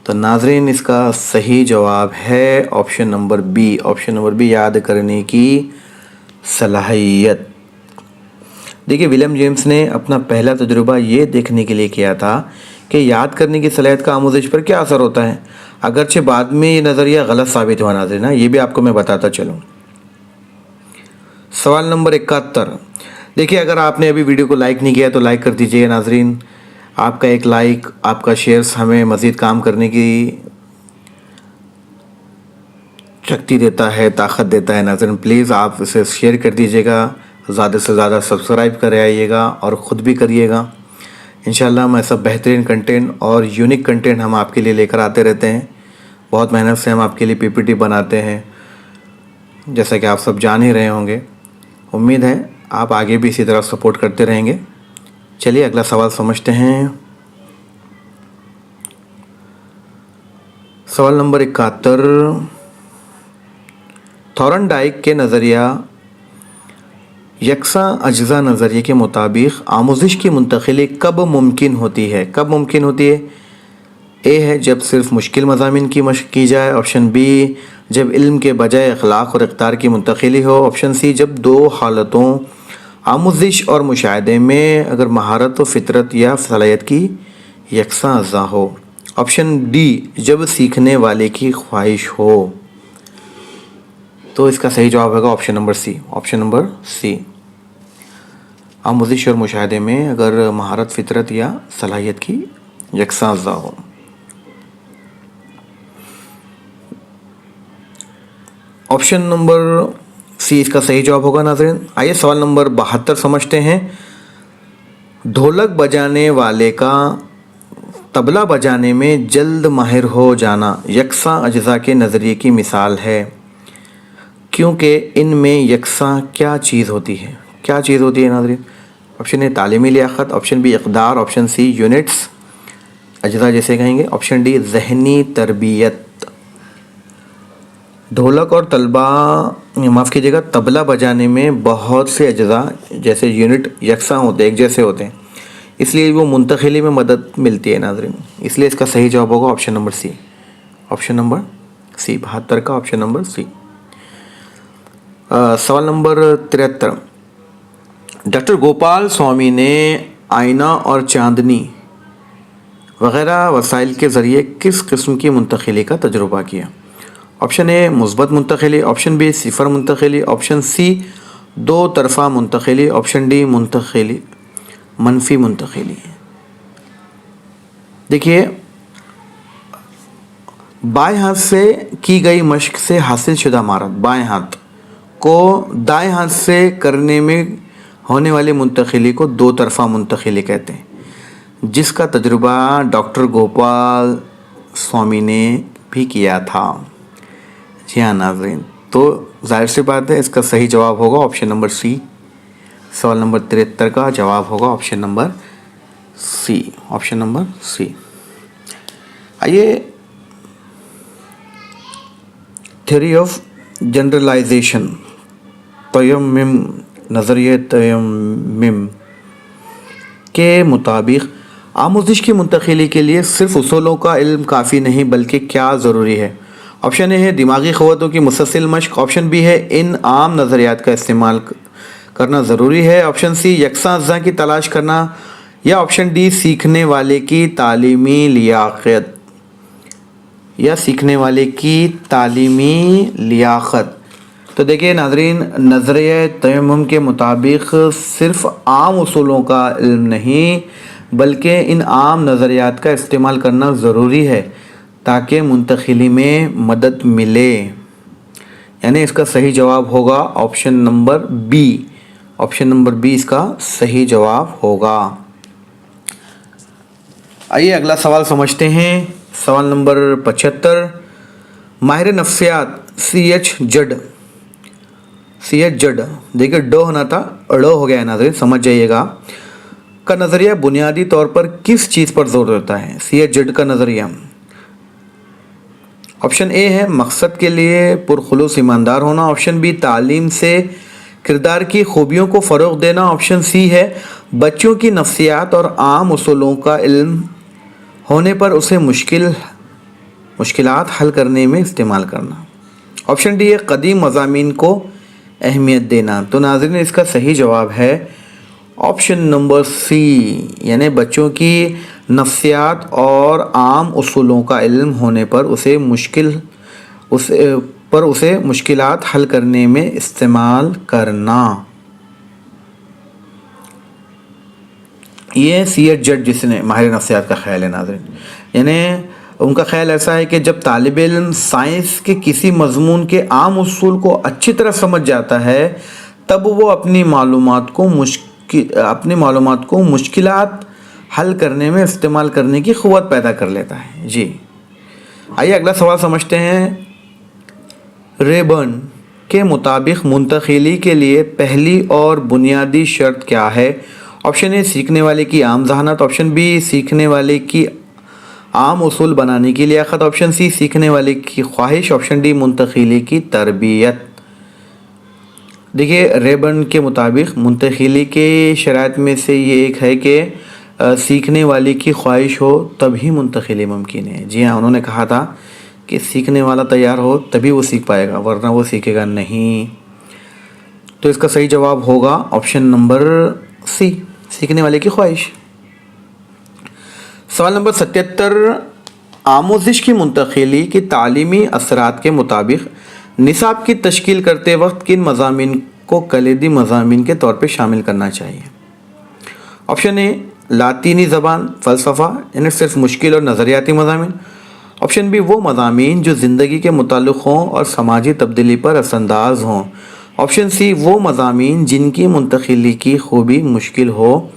تو ناظرین اس کا صحیح جواب ہے option number B. Option number be, یاد کرنے کی صلاحیت. دیکھیے ولیم جیمس نے اپنا پہلا تجربہ یہ دیکھنے کے لیے کیا تھا کہ یاد کرنے کی صلاحیت کا آموزش پر کیا اثر ہوتا ہے. اگرچہ بعد میں یہ نظریہ غلط ثابت ہوا ناظرین، یہ بھی آپ کو میں بتاتا چلوں. سوال نمبر 71. دیکھیے اگر آپ نے ابھی ویڈیو کو لائک نہیں کیا تو لائک کر دیجئے ناظرین. آپ کا ایک لائک، آپ کا شیئرز ہمیں مزید کام کرنے کی شکتی دیتا ہے، طاقت دیتا ہے ناظرین. پلیز آپ اسے شیئر کر دیجئے گا، زیادہ سے زیادہ سبسکرائب کرے آئیے گا اور خود بھی کریے گا. انشاءاللہ ہم ایسا بہترین کنٹینٹ اور یونیک کنٹینٹ ہم آپ کے لیے لے کر آتے رہتے ہیں. بہت محنت سے ہم آپ کے لیے پی پی ٹی بناتے ہیں، جیسا کہ آپ سب جان ہی رہے ہوں گے. امید ہے آپ آگے بھی اسی طرح سپورٹ کرتے رہیں گے. چلیے اگلا سوال سمجھتے ہیں. سوال نمبر 71. تھورنڈائک کے نظریہ یکساں اجزاء نظریے کے مطابق آموزش کی منتقلی کب ممکن ہوتی ہے؟ کب ممکن ہوتی ہے؟ اے ہے جب صرف مشکل مضامین کی مشق کی جائے. آپشن بی جب علم کے بجائے اخلاق اور اقدار کی منتقلی ہو. آپشن سی جب دو حالتوں آموزش اور مشاہدے میں اگر مہارت و فطرت یا صلاحیت کی یکساں اجزاء ہو. آپشن ڈی جب سیکھنے والے کی خواہش ہو. تو اس کا صحیح جواب ہوگا آپشن نمبر سی. آپشن نمبر سی، آموزش اور مشاہدے میں اگر مہارت، فطرت یا صلاحیت کی یکساں اجزاء ہو. آپشن نمبر سی اس کا صحیح جواب ہوگا ناظرین. آئیے سوال نمبر 72 سمجھتے ہیں. ڈھولک بجانے والے کا طبلہ بجانے میں جلد ماہر ہو جانا یکساں اجزاء کے نظریے کی مثال ہے، کیونکہ ان میں یکساں کیا چیز ہوتی ہے؟ کیا چیز ہوتی ہے ناظرین؟ آپشن اے تعلیمی لیاقت، آپشن بی اقدار، آپشن سی یونٹس اجزاء جیسے کہیں گے، آپشن ڈی ذہنی تربیت. ڈھولک اور طبلہ بجانے میں بہت سے اجزاء جیسے یونٹ یکساں ہوتے ہیں، ایک جیسے ہوتے ہیں، اس لیے وہ منتقلی میں مدد ملتی ہے ناظرین. اس لیے اس کا صحیح جواب ہوگا آپشن نمبر سی. آپشن نمبر سی 72 کا آپشن نمبر سی. سوال نمبر 73. ڈاکٹر گوپال سوامی نے آئینہ اور چاندنی وغیرہ وسائل کے ذریعے کس قسم کی منتقلی کا تجربہ کیا؟ آپشن اے مثبت منتقلی، آپشن بی صفر منتقلی، آپشن سی دو طرفہ منتقلی، آپشن ڈی منفی منتقلی. دیکھیے بائیں ہاتھ سے کی گئی مشق سے حاصل شدہ مہارت بائیں ہاتھ کو دائیں ہاتھ سے کرنے میں ہونے والی منتقلی کو دو طرفہ منتقلی کہتے ہیں، جس کا تجربہ ڈاکٹر گوپال سوامی نے بھی کیا تھا. جی ہاں ناظرین، تو ظاہر سی بات ہے اس کا صحیح جواب ہوگا آپشن نمبر سی. سوال نمبر 73 کا جواب ہوگا آپشن نمبر سی. آپشن نمبر سی. آئیے تھیوری آف جنرلائزیشن، تیمم، نظریہ تیمم کے مطابق آموزش کی منتقلی کے لیے صرف اصولوں کا علم کافی نہیں بلکہ کیا ضروری ہے؟ آپشن اے ہے دماغی قوتوں کی مسلسل مشق، آپشن بی ہے ان عام نظریات کا استعمال کرنا ضروری ہے، آپشن سی یکساں اجزاء کی تلاش کرنا، یا آپشن ڈی سیکھنے والے کی تعلیمی لیاقت. تو دیکھیں ناظرین، نظریہ تیمم کے مطابق صرف عام اصولوں کا علم نہیں بلکہ ان عام نظریات کا استعمال کرنا ضروری ہے تاکہ منتقلی میں مدد ملے. یعنی اس کا صحیح جواب ہوگا option number B. Option number B اس کا صحیح جواب ہوگا. آئیے اگلا سوال سمجھتے ہیں. سوال نمبر 75. ماہر نفسیات سی ایچ جڈ دیکھیں ڈو ہونا تھا، اڑو ہو گیا ہے ناظرین، سمجھ جائیے گا، کا نظریہ بنیادی طور پر کس چیز پر زور دیتا ہے؟ سی ایچ جڈ کا نظریہ. آپشن اے ہے مقصد کے لیے پرخلوص ایماندار ہونا، آپشن بی تعلیم سے کردار کی خوبیوں کو فروغ دینا، آپشن سی ہے بچوں کی نفسیات اور عام اصولوں کا علم ہونے پر اسے مشکل مشکلات حل کرنے میں استعمال کرنا. آپشن ڈی ہے قدیم مضامین کو اہمیت دینا. تو ناظرین اس کا صحیح جواب ہے آپشن نمبر سی، یعنی بچوں کی نفسیات اور عام اصولوں کا علم ہونے پر اسے مشکلات حل کرنے میں استعمال کرنا. یہ سی ایچ جٹ جس نے ماہر نفسیات کا خیال ہے ناظرین، یعنی ان کا خیال ایسا ہے کہ جب طالب علم سائنس کے کسی مضمون کے عام اصول کو اچھی طرح سمجھ جاتا ہے تب وہ اپنی معلومات کو مشکلات حل کرنے میں استعمال کرنے کی قوت پیدا کر لیتا ہے. جی آئیے اگلا سوال سمجھتے ہیں. ریبرن کے مطابق منتقلی کے لیے پہلی اور بنیادی شرط کیا ہے؟ آپشن اے سیکھنے والے کی عام ذہانت، آپشن بی سیکھنے والے کی عام اصول بنانے کی لیاقت، آپشن سی سیکھنے والے کی خواہش، آپشن ڈی منتقلی کی تربیت. دیکھیے ریبرن کے مطابق منتقلی کے شرائط میں سے یہ ایک ہے کہ سیکھنے والے کی خواہش ہو تبھی منتقلی ممکن ہے. جی ہاں، انہوں نے کہا تھا کہ سیکھنے والا تیار ہو تبھی وہ سیکھ پائے گا، ورنہ وہ سیکھے گا نہیں. تو اس کا صحیح جواب ہوگا آپشن نمبر سی، سیکھنے والے کی خواہش. سوال نمبر 77. آموزش کی منتقلی کی تعلیمی اثرات کے مطابق نصاب کی تشکیل کرتے وقت کن مضامین کو کلیدی مضامین کے طور پہ شامل کرنا چاہیے؟ آپشن اے لاطینی زبان، فلسفہ، یعنی صرف مشکل اور نظریاتی مضامین، آپشن بی وہ مضامین جو زندگی کے متعلق ہوں اور سماجی تبدیلی پر اثر انداز ہوں، آپشن سی وہ مضامین جن کی منتقلی کی خوبی مشکل ہو،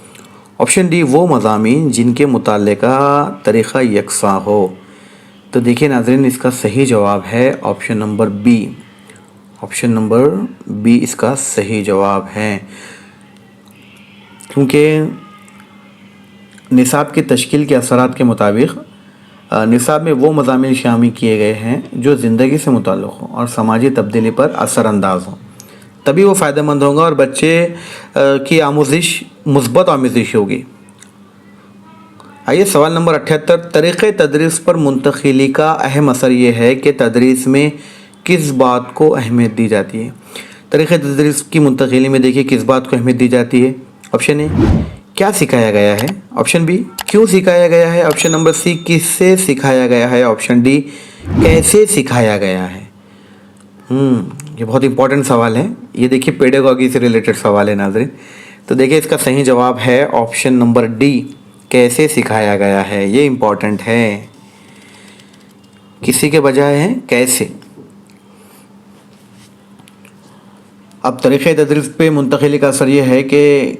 آپشن ڈی وہ مضامین جن کے مطالعے کا طریقہ یکساں ہو. تو دیکھیے ناظرین اس کا صحیح جواب ہے option number B. Option number B اس کا صحیح جواب ہے، کیونکہ نصاب کی تشکیل کے اثرات کے مطابق نصاب میں وہ مضامین شامل کیے گئے ہیں جو زندگی سے متعلق ہوں اور سماجی تبدیلی پر اثر انداز ہوں، تبھی وہ فائدہ مند ہوگا اور بچے کی آموزش مثبت آموزش ہوگی. آئیے سوال نمبر 78. طریقہ تدریس پر منتقلی کا اہم اثر یہ ہے کہ تدریس میں کس بات کو اہمیت دی جاتی ہے؟ طریقہ تدریس کی منتقلی میں دیکھیے کس بات کو اہمیت دی جاتی ہے. آپشن اے کیا سکھایا گیا ہے، آپشن بی کیوں سکھایا گیا ہے، آپشن نمبر سی کس سے سکھایا گیا ہے، آپشن ڈی کیسے سکھایا گیا ہے. یہ بہت امپورٹنٹ سوال ہے، یہ دیکھیے پیڈاگوجی سے ریلیٹڈ سوال ہے ناظرین. تو دیکھیے اس کا صحیح جواب ہے آپشن نمبر ڈی، کیسے سکھایا گیا ہے. یہ امپورٹنٹ ہے، کسی کے بجائے ہے کیسے. اب طریقہ تدریس پہ منتقلی کا اثر یہ ہے کہ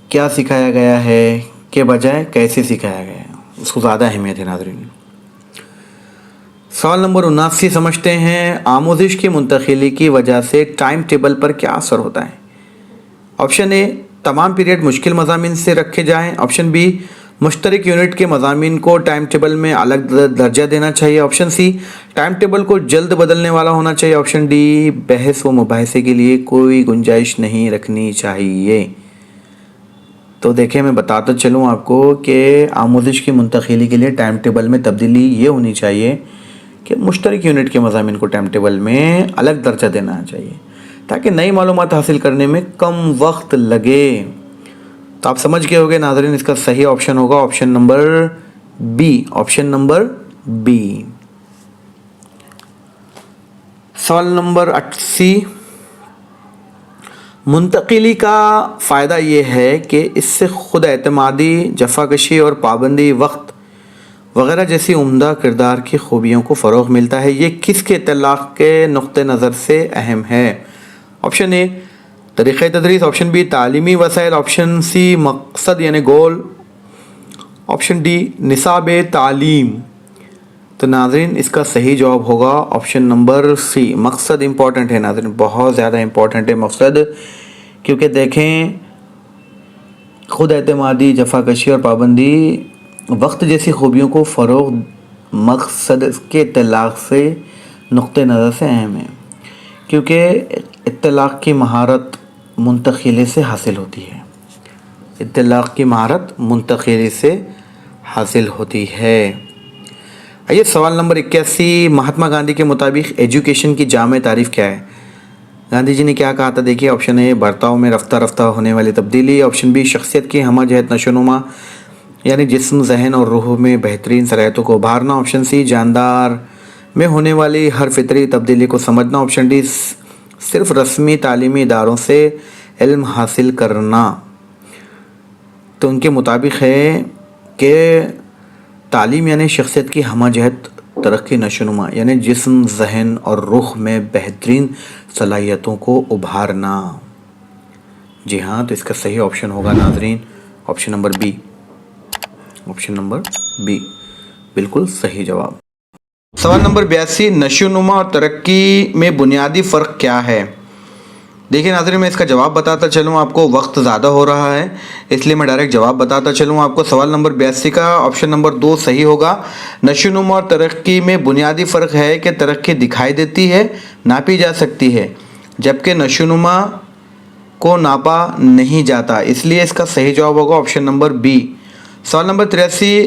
کیا سکھایا گیا ہے کے بجائے کیسے سکھایا گیا ہے، اس کو زیادہ اہمیت ہے ناظرین. سوال نمبر 79 سمجھتے ہیں. آموزش کی منتقلی کی وجہ سے ٹائم ٹیبل پر کیا اثر ہوتا ہے؟ آپشن اے تمام پیریڈ مشکل مضامین سے رکھے جائیں، آپشن بی مشترک یونٹ کے مضامین کو ٹائم ٹیبل میں الگ درجہ دینا چاہیے، آپشن سی ٹائم ٹیبل کو جلد بدلنے والا ہونا چاہیے، آپشن ڈی بحث و مباحثے کے لیے کوئی گنجائش نہیں رکھنی چاہیے. تو دیکھیں میں بتاتا چلوں آپ کو کہ آموزش کی منتقلی کے لیے ٹائم ٹیبل میں تبدیلی یہ ہونی چاہیے کہ مشترک یونٹ کے مضامین کو ٹائم ٹیبل میں الگ درجہ دینا چاہیے تاکہ نئی معلومات حاصل کرنے میں کم وقت لگے. تو آپ سمجھ گئے ہوگے ناظرین اس کا صحیح آپشن ہوگا option number B. Option number be. سوال نمبر 80. منتقلی کا فائدہ یہ ہے کہ اس سے خود اعتمادی، جفاکشی اور پابندی وقت وغیرہ جیسی عمدہ کردار کی خوبیوں کو فروغ ملتا ہے. یہ کس کے اطلاق کے نقطہ نظر سے اہم ہے؟ آپشن اے طریقہ تدریس، آپشن بی تعلیمی وسائل، آپشن سی مقصد یعنی گول، آپشن ڈی نصاب تعلیم. تو ناظرین اس کا صحیح جواب ہوگا آپشن نمبر سی، مقصد. امپورٹنٹ ہے ناظرین، بہت زیادہ امپورٹنٹ ہے مقصد، کیونکہ دیکھیں خود اعتمادی، جفاکشی اور پابندی وقت جیسی خوبیوں کو فروغ مقصد کے اطلاق سے نقطہ نظر سے اہم ہے، کیونکہ اطلاق کی مہارت منتقلی سے حاصل ہوتی ہے. اطلاق کی مہارت منتقلی سے حاصل ہوتی ہے. आइए सवाल नंबर 81, महात्मा गांधी के मुताबिक एजुकेशन की जामे तारीफ क्या है? गांधी जी ने क्या कहा था? देखिए, ऑप्शन ए बर्ताव में रफ्ता रफ्ता होने वाली तब्दीली, ऑप्शन बी शख्सियत की हमा जहत नशोनुमा यानी जिस्म जहन और रूह में बेहतरीन सलाहियतों को उभारना, ऑप्शन सी जानदार में होने वाली हर फितरी तब्दीली को समझना, ऑप्शन डी सिर्फ रस्मी तालीमी इदारों से इल्म हासिल करना। तो उनके मुताबिक है कि तालीम यानी शख्सियत की हमा जहत तरक्की नशोनुमा यानी जिस्म जहन और रुख में बेहतरीन सलाहियतों को उभारना। जी हाँ, तो इसका सही ऑप्शन होगा नाजरीन option number B. Option number B बिल्कुल सही जवाब। सवाल नंबर 82, नशोनुमा और तरक्की में बुनियादी फ़र्क क्या है? देखिए नाज़रीन, मैं इसका जवाब बताता चलूँ, आपको वक्त ज़्यादा हो रहा है इसलिए मैं डायरेक्ट जवाब बताता चलूँ आपको। सवाल नंबर 82 का ऑप्शन नंबर 2 सही होगा। नशोनुमा और तरक्की में बुनियादी फ़र्क है कि तरक्की दिखाई देती है, नापी जा सकती है, जबकि नशोनुमा को नापा नहीं जाता, इसलिए इसका सही जवाब होगा ऑप्शन नंबर बी। सवाल नंबर 83,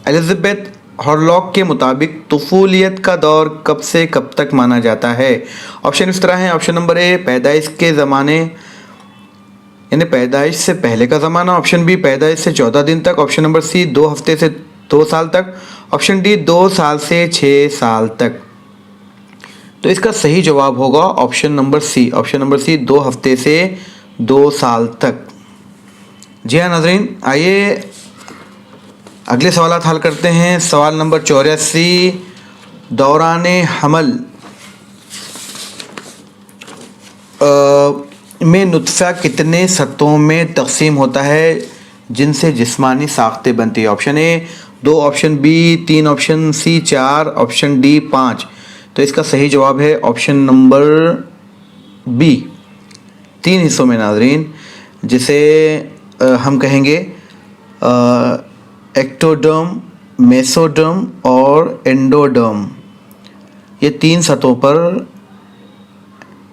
एलिज़ाबेथ हॉरलॉक के मुताबिक तुफूलियत का दौर कब से कब तक माना जाता है? ऑप्शन इस तरह है। ऑप्शन नंबर ए पैदाइश के ज़माने यानी पैदाइश से पहले का ज़माना, ऑप्शन बी पैदाइश से 14 दिन तक, ऑप्शन नंबर सी 2 हफ्ते से 2 साल तक, ऑप्शन डी 2 साल से 6 साल तक। तो इसका सही जवाब होगा option number C. Option number C 2 हफ्ते से 2 साल तक। जी हाँ नाज़रीन, आइए अगले सवाल हल करते हैं। सवाल नंबर 84, दौराने हमल में नुत्फ़ा कितने सतहों में तकसीम होता है जिनसे जिस्मानी साख्तें बनती है? Option A 2, option B 3, option C 4, option D 5। तो इसका सही जवाब है ऑप्शन नंबर बी, 3 हिस्सों में नाज़रीन, जिसे हम कहेंगे एक्टोडर्म, मेसोडर्म और एंडोडर्म। ये 3 सतहों पर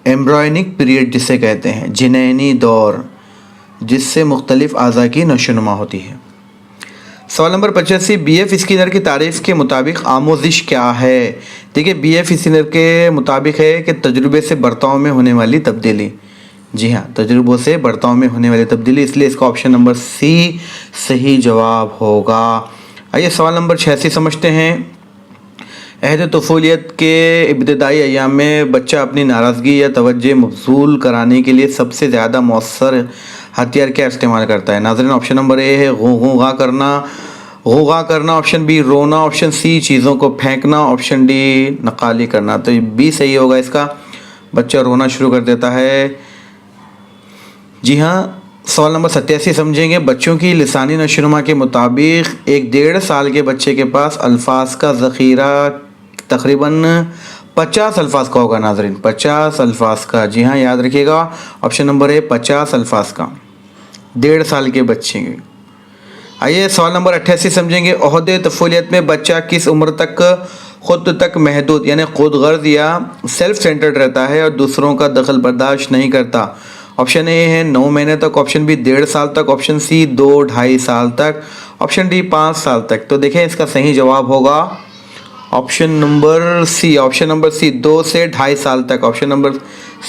एम्ब्रायनिक पीरियड जिसे कहते हैं, जिनैनी दौर, जिससे मुख्तलिफ अज़ा की नशोनुमा होती है। सवाल नंबर 85, BF स्किनर की तारीफ़ के मुताबिक आमोजिश क्या है? देखिए, BF स्किनर के मुताबिक है कि तजुर्बे से बर्ताव में होने वाली तब्दीली। जी हाँ, तजुर्बों से बर्ताव में होने वाली तब्दीली, इसलिए इसका ऑप्शन नंबर सी सही जवाब होगा। आइए सवाल नंबर 86 समझते हैं। अहद तुफूलियत के इब्तदाई अय्याम में बच्चा अपनी नाराज़गी या तवज्जो मबसूल कराने के लिए सबसे ज़्यादा मौसर हथियार क्या इस्तेमाल करता है? नाज़रीन, ऑप्शन नंबर ए है गूगा करना, ऑप्शन बी रोना, ऑप्शन सी चीज़ों को फेंकना, ऑप्शन डी नकाली करना। तो बी सही होगा इसका, बच्चा रोना शुरू कर देता है। जी हाँ, सवाल नंबर 87 समझेंगे। बच्चों की लिसानी नशोनुमा के मुताबिक 1-1.5 साल के बच्चे के पास अल्फाज का ज़ख़ीरा तकरीबन 50 अल्फाज का होगा नाज़रीन, 50 अल्फाज का। जी हाँ, याद रखिएगा ऑप्शन नंबर ए 50 अल्फाज का 1.5 साल के बच्चे। आइए सवाल नंबर 88 समझेंगे। ओहदे तफूलियत में बच्चा किस उम्र तक खुद तक महदूद यानी खुद गर्ज या सेल्फ सेंटर्ड रहता है और दूसरों का दखल बर्दाश्त नहीं करता? ऑप्शन ए है 9 महीने तक, ऑप्शन बी 1.5 साल तक, ऑप्शन सी 2-2.5 साल तक, ऑप्शन डी 5 साल तक। तो देखें इसका सही जवाब होगा option number C. Option number C 2 से 2.5 साल तक। ऑप्शन नंबर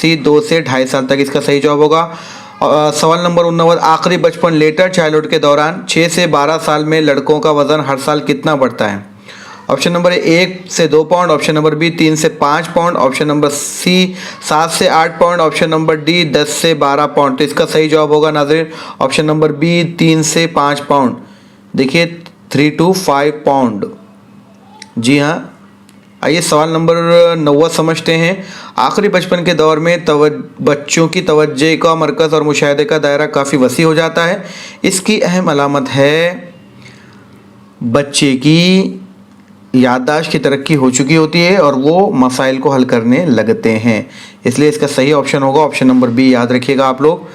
सी 2 से 2.5 साल तक इसका सही जवाब होगा। सवाल नंबर 89, आखिरी बचपन लेटर चाइल्डहुड के दौरान 6 से 12 साल में लड़कों का वज़न हर साल कितना बढ़ता है? ऑप्शन नंबर 1 से 2 पाउंड, ऑप्शन नंबर बी 3 से 5 पाउंड, ऑप्शन नंबर सी 7 से 8 पाउंड, ऑप्शन नंबर डी 10 से 12 पाउंड। तो इसका सही जवाब होगा नाज़रीन ऑप्शन नंबर बी 3 से 5 पाउंड। देखिए 3 to 5 पाउंड। जी हाँ, आइए सवाल नंबर 90 समझते हैं। आखिरी बचपन के दौर में बच्चों की तवज्जो का मरकज़ और मुशाहदे का दायरा काफ़ी वसी हो जाता है। इसकी अहम अलामत है बच्चे की याददाश्त की तरक्की हो चुकी होती है और वो मसाइल को हल करने लगते हैं, इसलिए इसका सही ऑप्शन होगा ऑप्शन नंबर बी। याद रखिएगा आप लोग।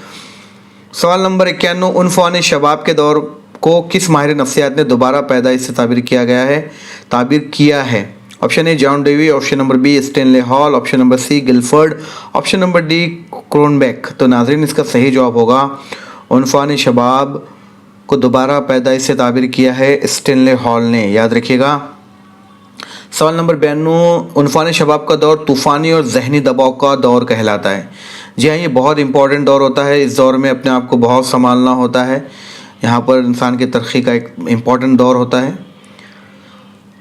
सवाल नंबर 91, उनफ़ान शबाब के दौर को किस माहिर नफ्सियात ने दोबारा पैदाइश से ताबीर किया है? Option A John Dewey, option number B Stanley Hall, option number C Guilford, option number D Cronbach. तो नाज़रीन इसका सही जवाब होगा उनफ़ान शबाब को दोबारा पैदाइश से ताबीर किया है स्टेनले हॉल ने। याद रखिएगा। سوال نمبر 92، عنفوان شباب کا دور طوفانی اور ذہنی دباؤ کا دور کہلاتا ہے۔ جی ہاں، یہ بہت امپورٹنٹ دور ہوتا ہے۔ اس دور میں اپنے آپ کو بہت سنبھالنا ہوتا ہے۔ یہاں پر انسان کی ترقی کا ایک امپورٹنٹ دور ہوتا ہے۔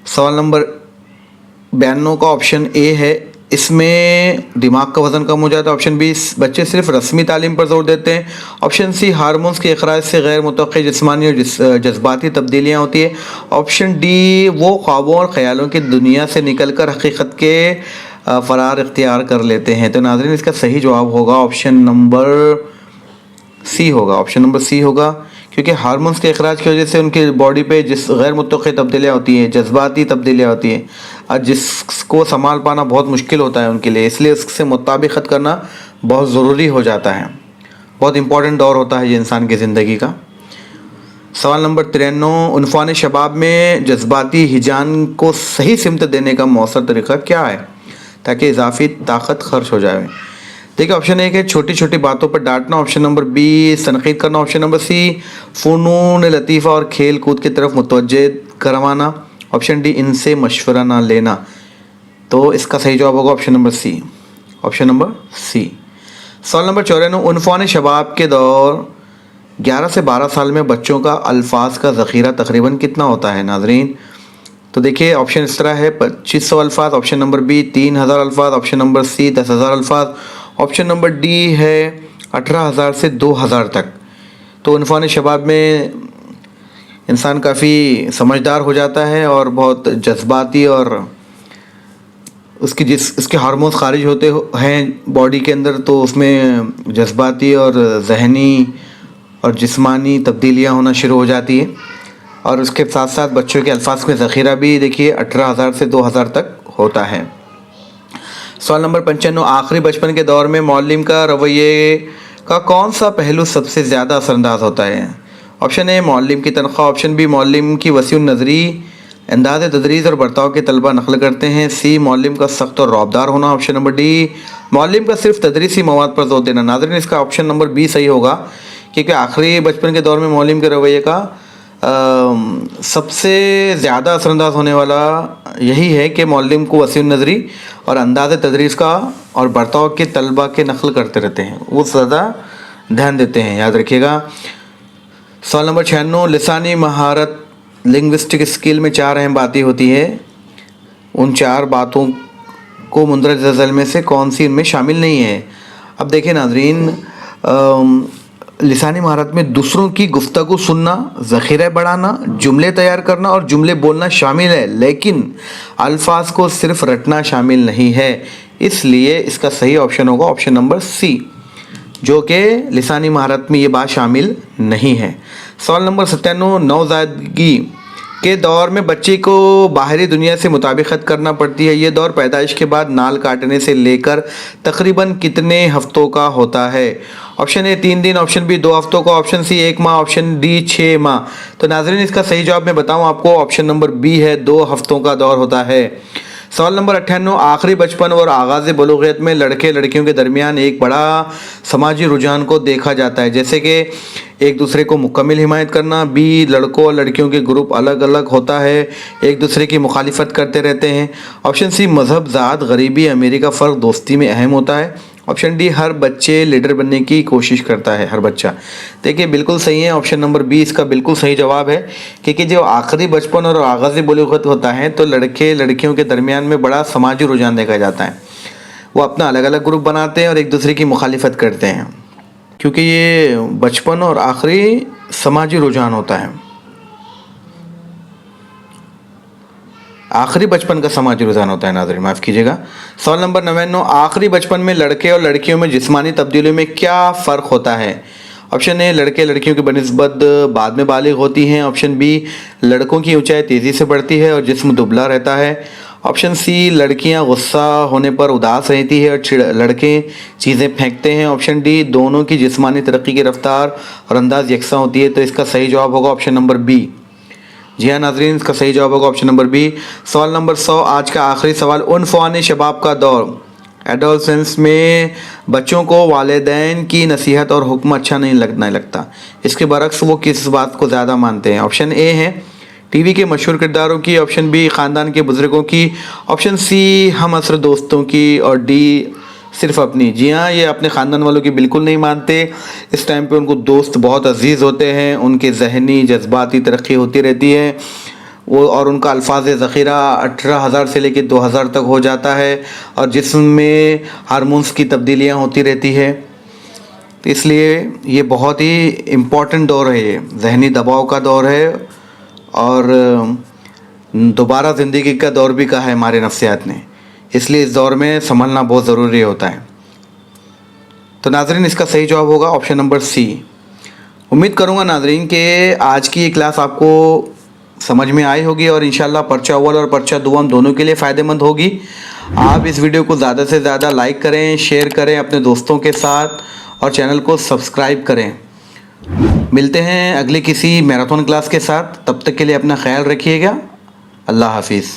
سوال نمبر 92 کا آپشن اے ہے، اس میں دماغ کا وزن کم ہو جاتا ہے۔ آپشن بی، بچے صرف رسمی تعلیم پر زور دیتے ہیں۔ آپشن سی، ہارمونز کے اخراج سے غیر متوقع جسمانی اور جذباتی تبدیلیاں ہوتی ہیں۔ آپشن ڈی، وہ خوابوں اور خیالوں کی دنیا سے نکل کر حقیقت کے فرار اختیار کر لیتے ہیں۔ تو ناظرین، اس کا صحیح جواب ہوگا آپشن نمبر سی ہوگا۔ آپشن نمبر سی ہوگا، کیونکہ ہارمونز کے اخراج کی وجہ سے ان کی باڈی پہ غیر متوقع تبدیلیاں ہوتی ہیں، جذباتی تبدیلیاں ہوتی ہیں، اور جس کو سنبھال پانا بہت مشکل ہوتا ہے ان کے لیے، اس لیے اس سے مطابقت کرنا بہت ضروری ہو جاتا ہے۔ بہت امپورٹنٹ دور ہوتا ہے یہ انسان کی زندگی کا۔ سوال نمبر 93، عنفوان شباب میں جذباتی ہیجان کو صحیح سمت دینے کا مؤثر طریقہ کیا ہے تاکہ اضافی طاقت خرچ ہو جائے؟ دیکھیں، آپشن ایک ہے چھوٹی چھوٹی باتوں پر ڈانٹنا، آپشن نمبر بی تنقید کرنا، آپشن نمبر سی فنون لطیفہ اور کھیل کود کی طرف متوجہ کروانا، آپشن ڈی ان سے مشورہ نہ لینا۔ تو اس کا صحیح جواب ہوگا آپشن نمبر سی۔ آپشن نمبر سی۔ سوال نمبر 94، عنفوان شباب کے دور 11 سے 12 سال میں بچوں کا الفاظ کا ذخیرہ تقریباً کتنا ہوتا ہے ناظرین؟ تو دیکھیے، آپشن اس طرح ہے: 2500 الفاظ، آپشن نمبر بی 3000 الفاظ، آپشن نمبر سی 10,000 الفاظ، آپشن نمبر ڈی ہے 18,000 سے 2,000 تک۔ تو عنفوان شباب میں انسان کافی سمجھدار ہو جاتا ہے اور بہت جذباتی، اور اس کے ہارمونز خارج ہوتے ہیں باڈی کے اندر، تو اس میں جذباتی اور ذہنی اور جسمانی تبدیلیاں ہونا شروع ہو جاتی ہیں، اور اس کے ساتھ ساتھ بچوں کے الفاظ کا ذخیرہ بھی دیکھیے 18,000 سے 2,000 تک ہوتا ہے۔ سوال نمبر 95، آخری بچپن کے دور میں معلم کا رویے کا کون سا پہلو سب سے زیادہ اثر انداز ہوتا ہے؟ آپشن اے، معلم کی تنخواہ، آپشن بی، معلم کی وسیع النظری انداز تدریس اور برتاؤ کے طلبہ نقل کرتے ہیں، سی، معلم کا سخت اور رعبدار ہونا، آپشن نمبر ڈی، معلم کا صرف تدریسی مواد پر زور دینا۔ ناظرین، اس کا آپشن نمبر بی صحیح ہوگا، کیونکہ آخری بچپن کے دور میں معلم کے رویے کا سب سے زیادہ اثر انداز ہونے والا یہی ہے کہ معلم کو وسیع النظری اور انداز تدریس کا اور برتاؤ کے طلبہ کے نقل کرتے رہتے ہیں، وہ زیادہ دھیان دیتے ہیں، یاد رکھیے گا۔ سوال نمبر 96، لسانی مہارت لنگوسٹک اسکل میں 4 اہم باتیں ہوتی ہیں، ان 4 باتوں کو مندرجہ ذیل میں سے کون سی ان میں شامل نہیں ہے؟ اب دیکھیں ناظرین، لسانی مہارت میں دوسروں کی گفتگو سننا، ذخیرہ بڑھانا، جملے تیار کرنا اور جملے بولنا شامل ہے، لیکن الفاظ کو صرف رٹنا شامل نہیں ہے۔ اس لیے اس کا صحیح آپشن ہوگا آپشن نمبر سی، جو کہ لسانی مہارت میں یہ بات شامل نہیں ہے۔ سوال نمبر 97، نوزائیدگی کے دور میں بچے کو باہری دنیا سے مطابقت کرنا پڑتی ہے، یہ دور پیدائش کے بعد نال کاٹنے سے لے کر تقریباً کتنے ہفتوں کا ہوتا ہے؟ آپشن اے 3 دن، آپشن بی 2 ہفتوں کا، آپشن سی 1 ماہ، آپشن ڈی 6 ماہ۔ تو ناظرین، اس کا صحیح جواب میں بتاؤں آپ کو، آپشن نمبر بی ہے، 2 ہفتوں کا دور ہوتا ہے۔ سوال نمبر 98، آخری بچپن اور آغاز بلوغیت میں لڑکے لڑکیوں کے درمیان ایک بڑا سماجی رجحان کو دیکھا جاتا ہے، جیسے کہ ایک دوسرے کو مکمل حمایت کرنا، بی، لڑکوں اور لڑکیوں کے گروپ الگ الگ ہوتا ہے، ایک دوسرے کی مخالفت کرتے رہتے ہیں، آپشن سی، مذہب، ذات، غریبی، امیری کا فرق دوستی میں اہم ہوتا ہے، آپشن ڈی، ہر بچے لیڈر بننے کی کوشش کرتا ہے، ہر بچہ۔ دیکھیے، بالکل صحیح ہے، آپشن نمبر بی اس کا بالکل صحیح جواب ہے، کیونکہ جو آخری بچپن اور آغاز بلوغت ہوتا ہے تو لڑکے لڑکیوں کے درمیان میں بڑا سماجی رجحان دیکھا جاتا ہے، وہ اپنا الگ الگ گروپ بناتے ہیں اور ایک دوسرے کی مخالفت کرتے ہیں، کیونکہ یہ بچپن اور آخری سماجی رجحان ہوتا ہے، آخری بچپن کا سماجی رجحان ہوتا ہے۔ ناظرین معاف کیجیے گا۔ سوال نمبر 99، آخری بچپن میں لڑکے اور لڑکیوں میں جسمانی تبدیلیوں میں کیا فرق ہوتا ہے؟ آپشن اے، لڑکے لڑکیوں کی بنسبت بعد میں بالغ ہوتی ہیں، آپشن بی، لڑکوں کی اونچائی تیزی سے بڑھتی ہے اور جسم دبلا رہتا ہے، آپشن سی، لڑکیاں غصہ ہونے پر اداس رہتی ہے اور لڑکے چیزیں پھینکتے ہیں، آپشن ڈی، دونوں کی جسمانی ترقی کی رفتار اور انداز یکساں ہوتی ہے۔ تو اس کا صحیح جواب ہوگا آپشن نمبر بی۔ جی ہاں ناظرین، اس کا صحیح جواب ہوگا آپشن نمبر بی۔ سوال نمبر 100، آج کا آخری سوال، عنفوان شباب کا دور ایڈولسنس میں بچوں کو والدین کی نصیحت اور حکم اچھا نہیں لگتا، اس کے برعکس وہ کس بات کو زیادہ مانتے ہیں؟ آپشن اے ہے ٹی وی کے مشہور کرداروں کی، آپشن بی خاندان کے بزرگوں کی، آپشن سی ہم عصر دوستوں کی، اور ڈی صرف اپنی۔ جی ہاں، یہ اپنے خاندان والوں کی بالکل نہیں مانتے، اس ٹائم پہ ان کو دوست بہت عزیز ہوتے ہیں، ان کے ذہنی جذباتی ترقی ہوتی رہتی ہے اور ان کا الفاظ ذخیرہ 18,000 سے لے کے 2,000 تک ہو جاتا ہے، اور جسم میں ہارمونز کی تبدیلیاں ہوتی رہتی ہے۔ تو اس لیے یہ بہت ہی امپورٹنٹ دور ہے، یہ ذہنی دباؤ کا دور ہے، اور دوبارہ زندگی کا دور بھی کہا ہے ہمارے نفسیات نے، اس لیے اس دور میں سنبھلنا بہت ضروری ہوتا ہے۔ تو ناظرین، اس کا صحیح جواب ہوگا آپشن نمبر سی۔ امید کروں گا ناظرین کہ آج کی یہ کلاس آپ کو سمجھ میں آئی ہوگی، اور انشاءاللہ پرچہ اول اور پرچہ دوم دونوں کے لیے فائدہ مند ہوگی۔ آپ اس ویڈیو کو زیادہ سے زیادہ لائک کریں، شیئر کریں اپنے دوستوں کے ساتھ، اور چینل کو سبسکرائب کریں۔ ملتے ہیں اگلی کسی میراتھن کلاس کے ساتھ، تب تک کے لیے اپنا خیال رکھیے گا۔ اللہ حافظ۔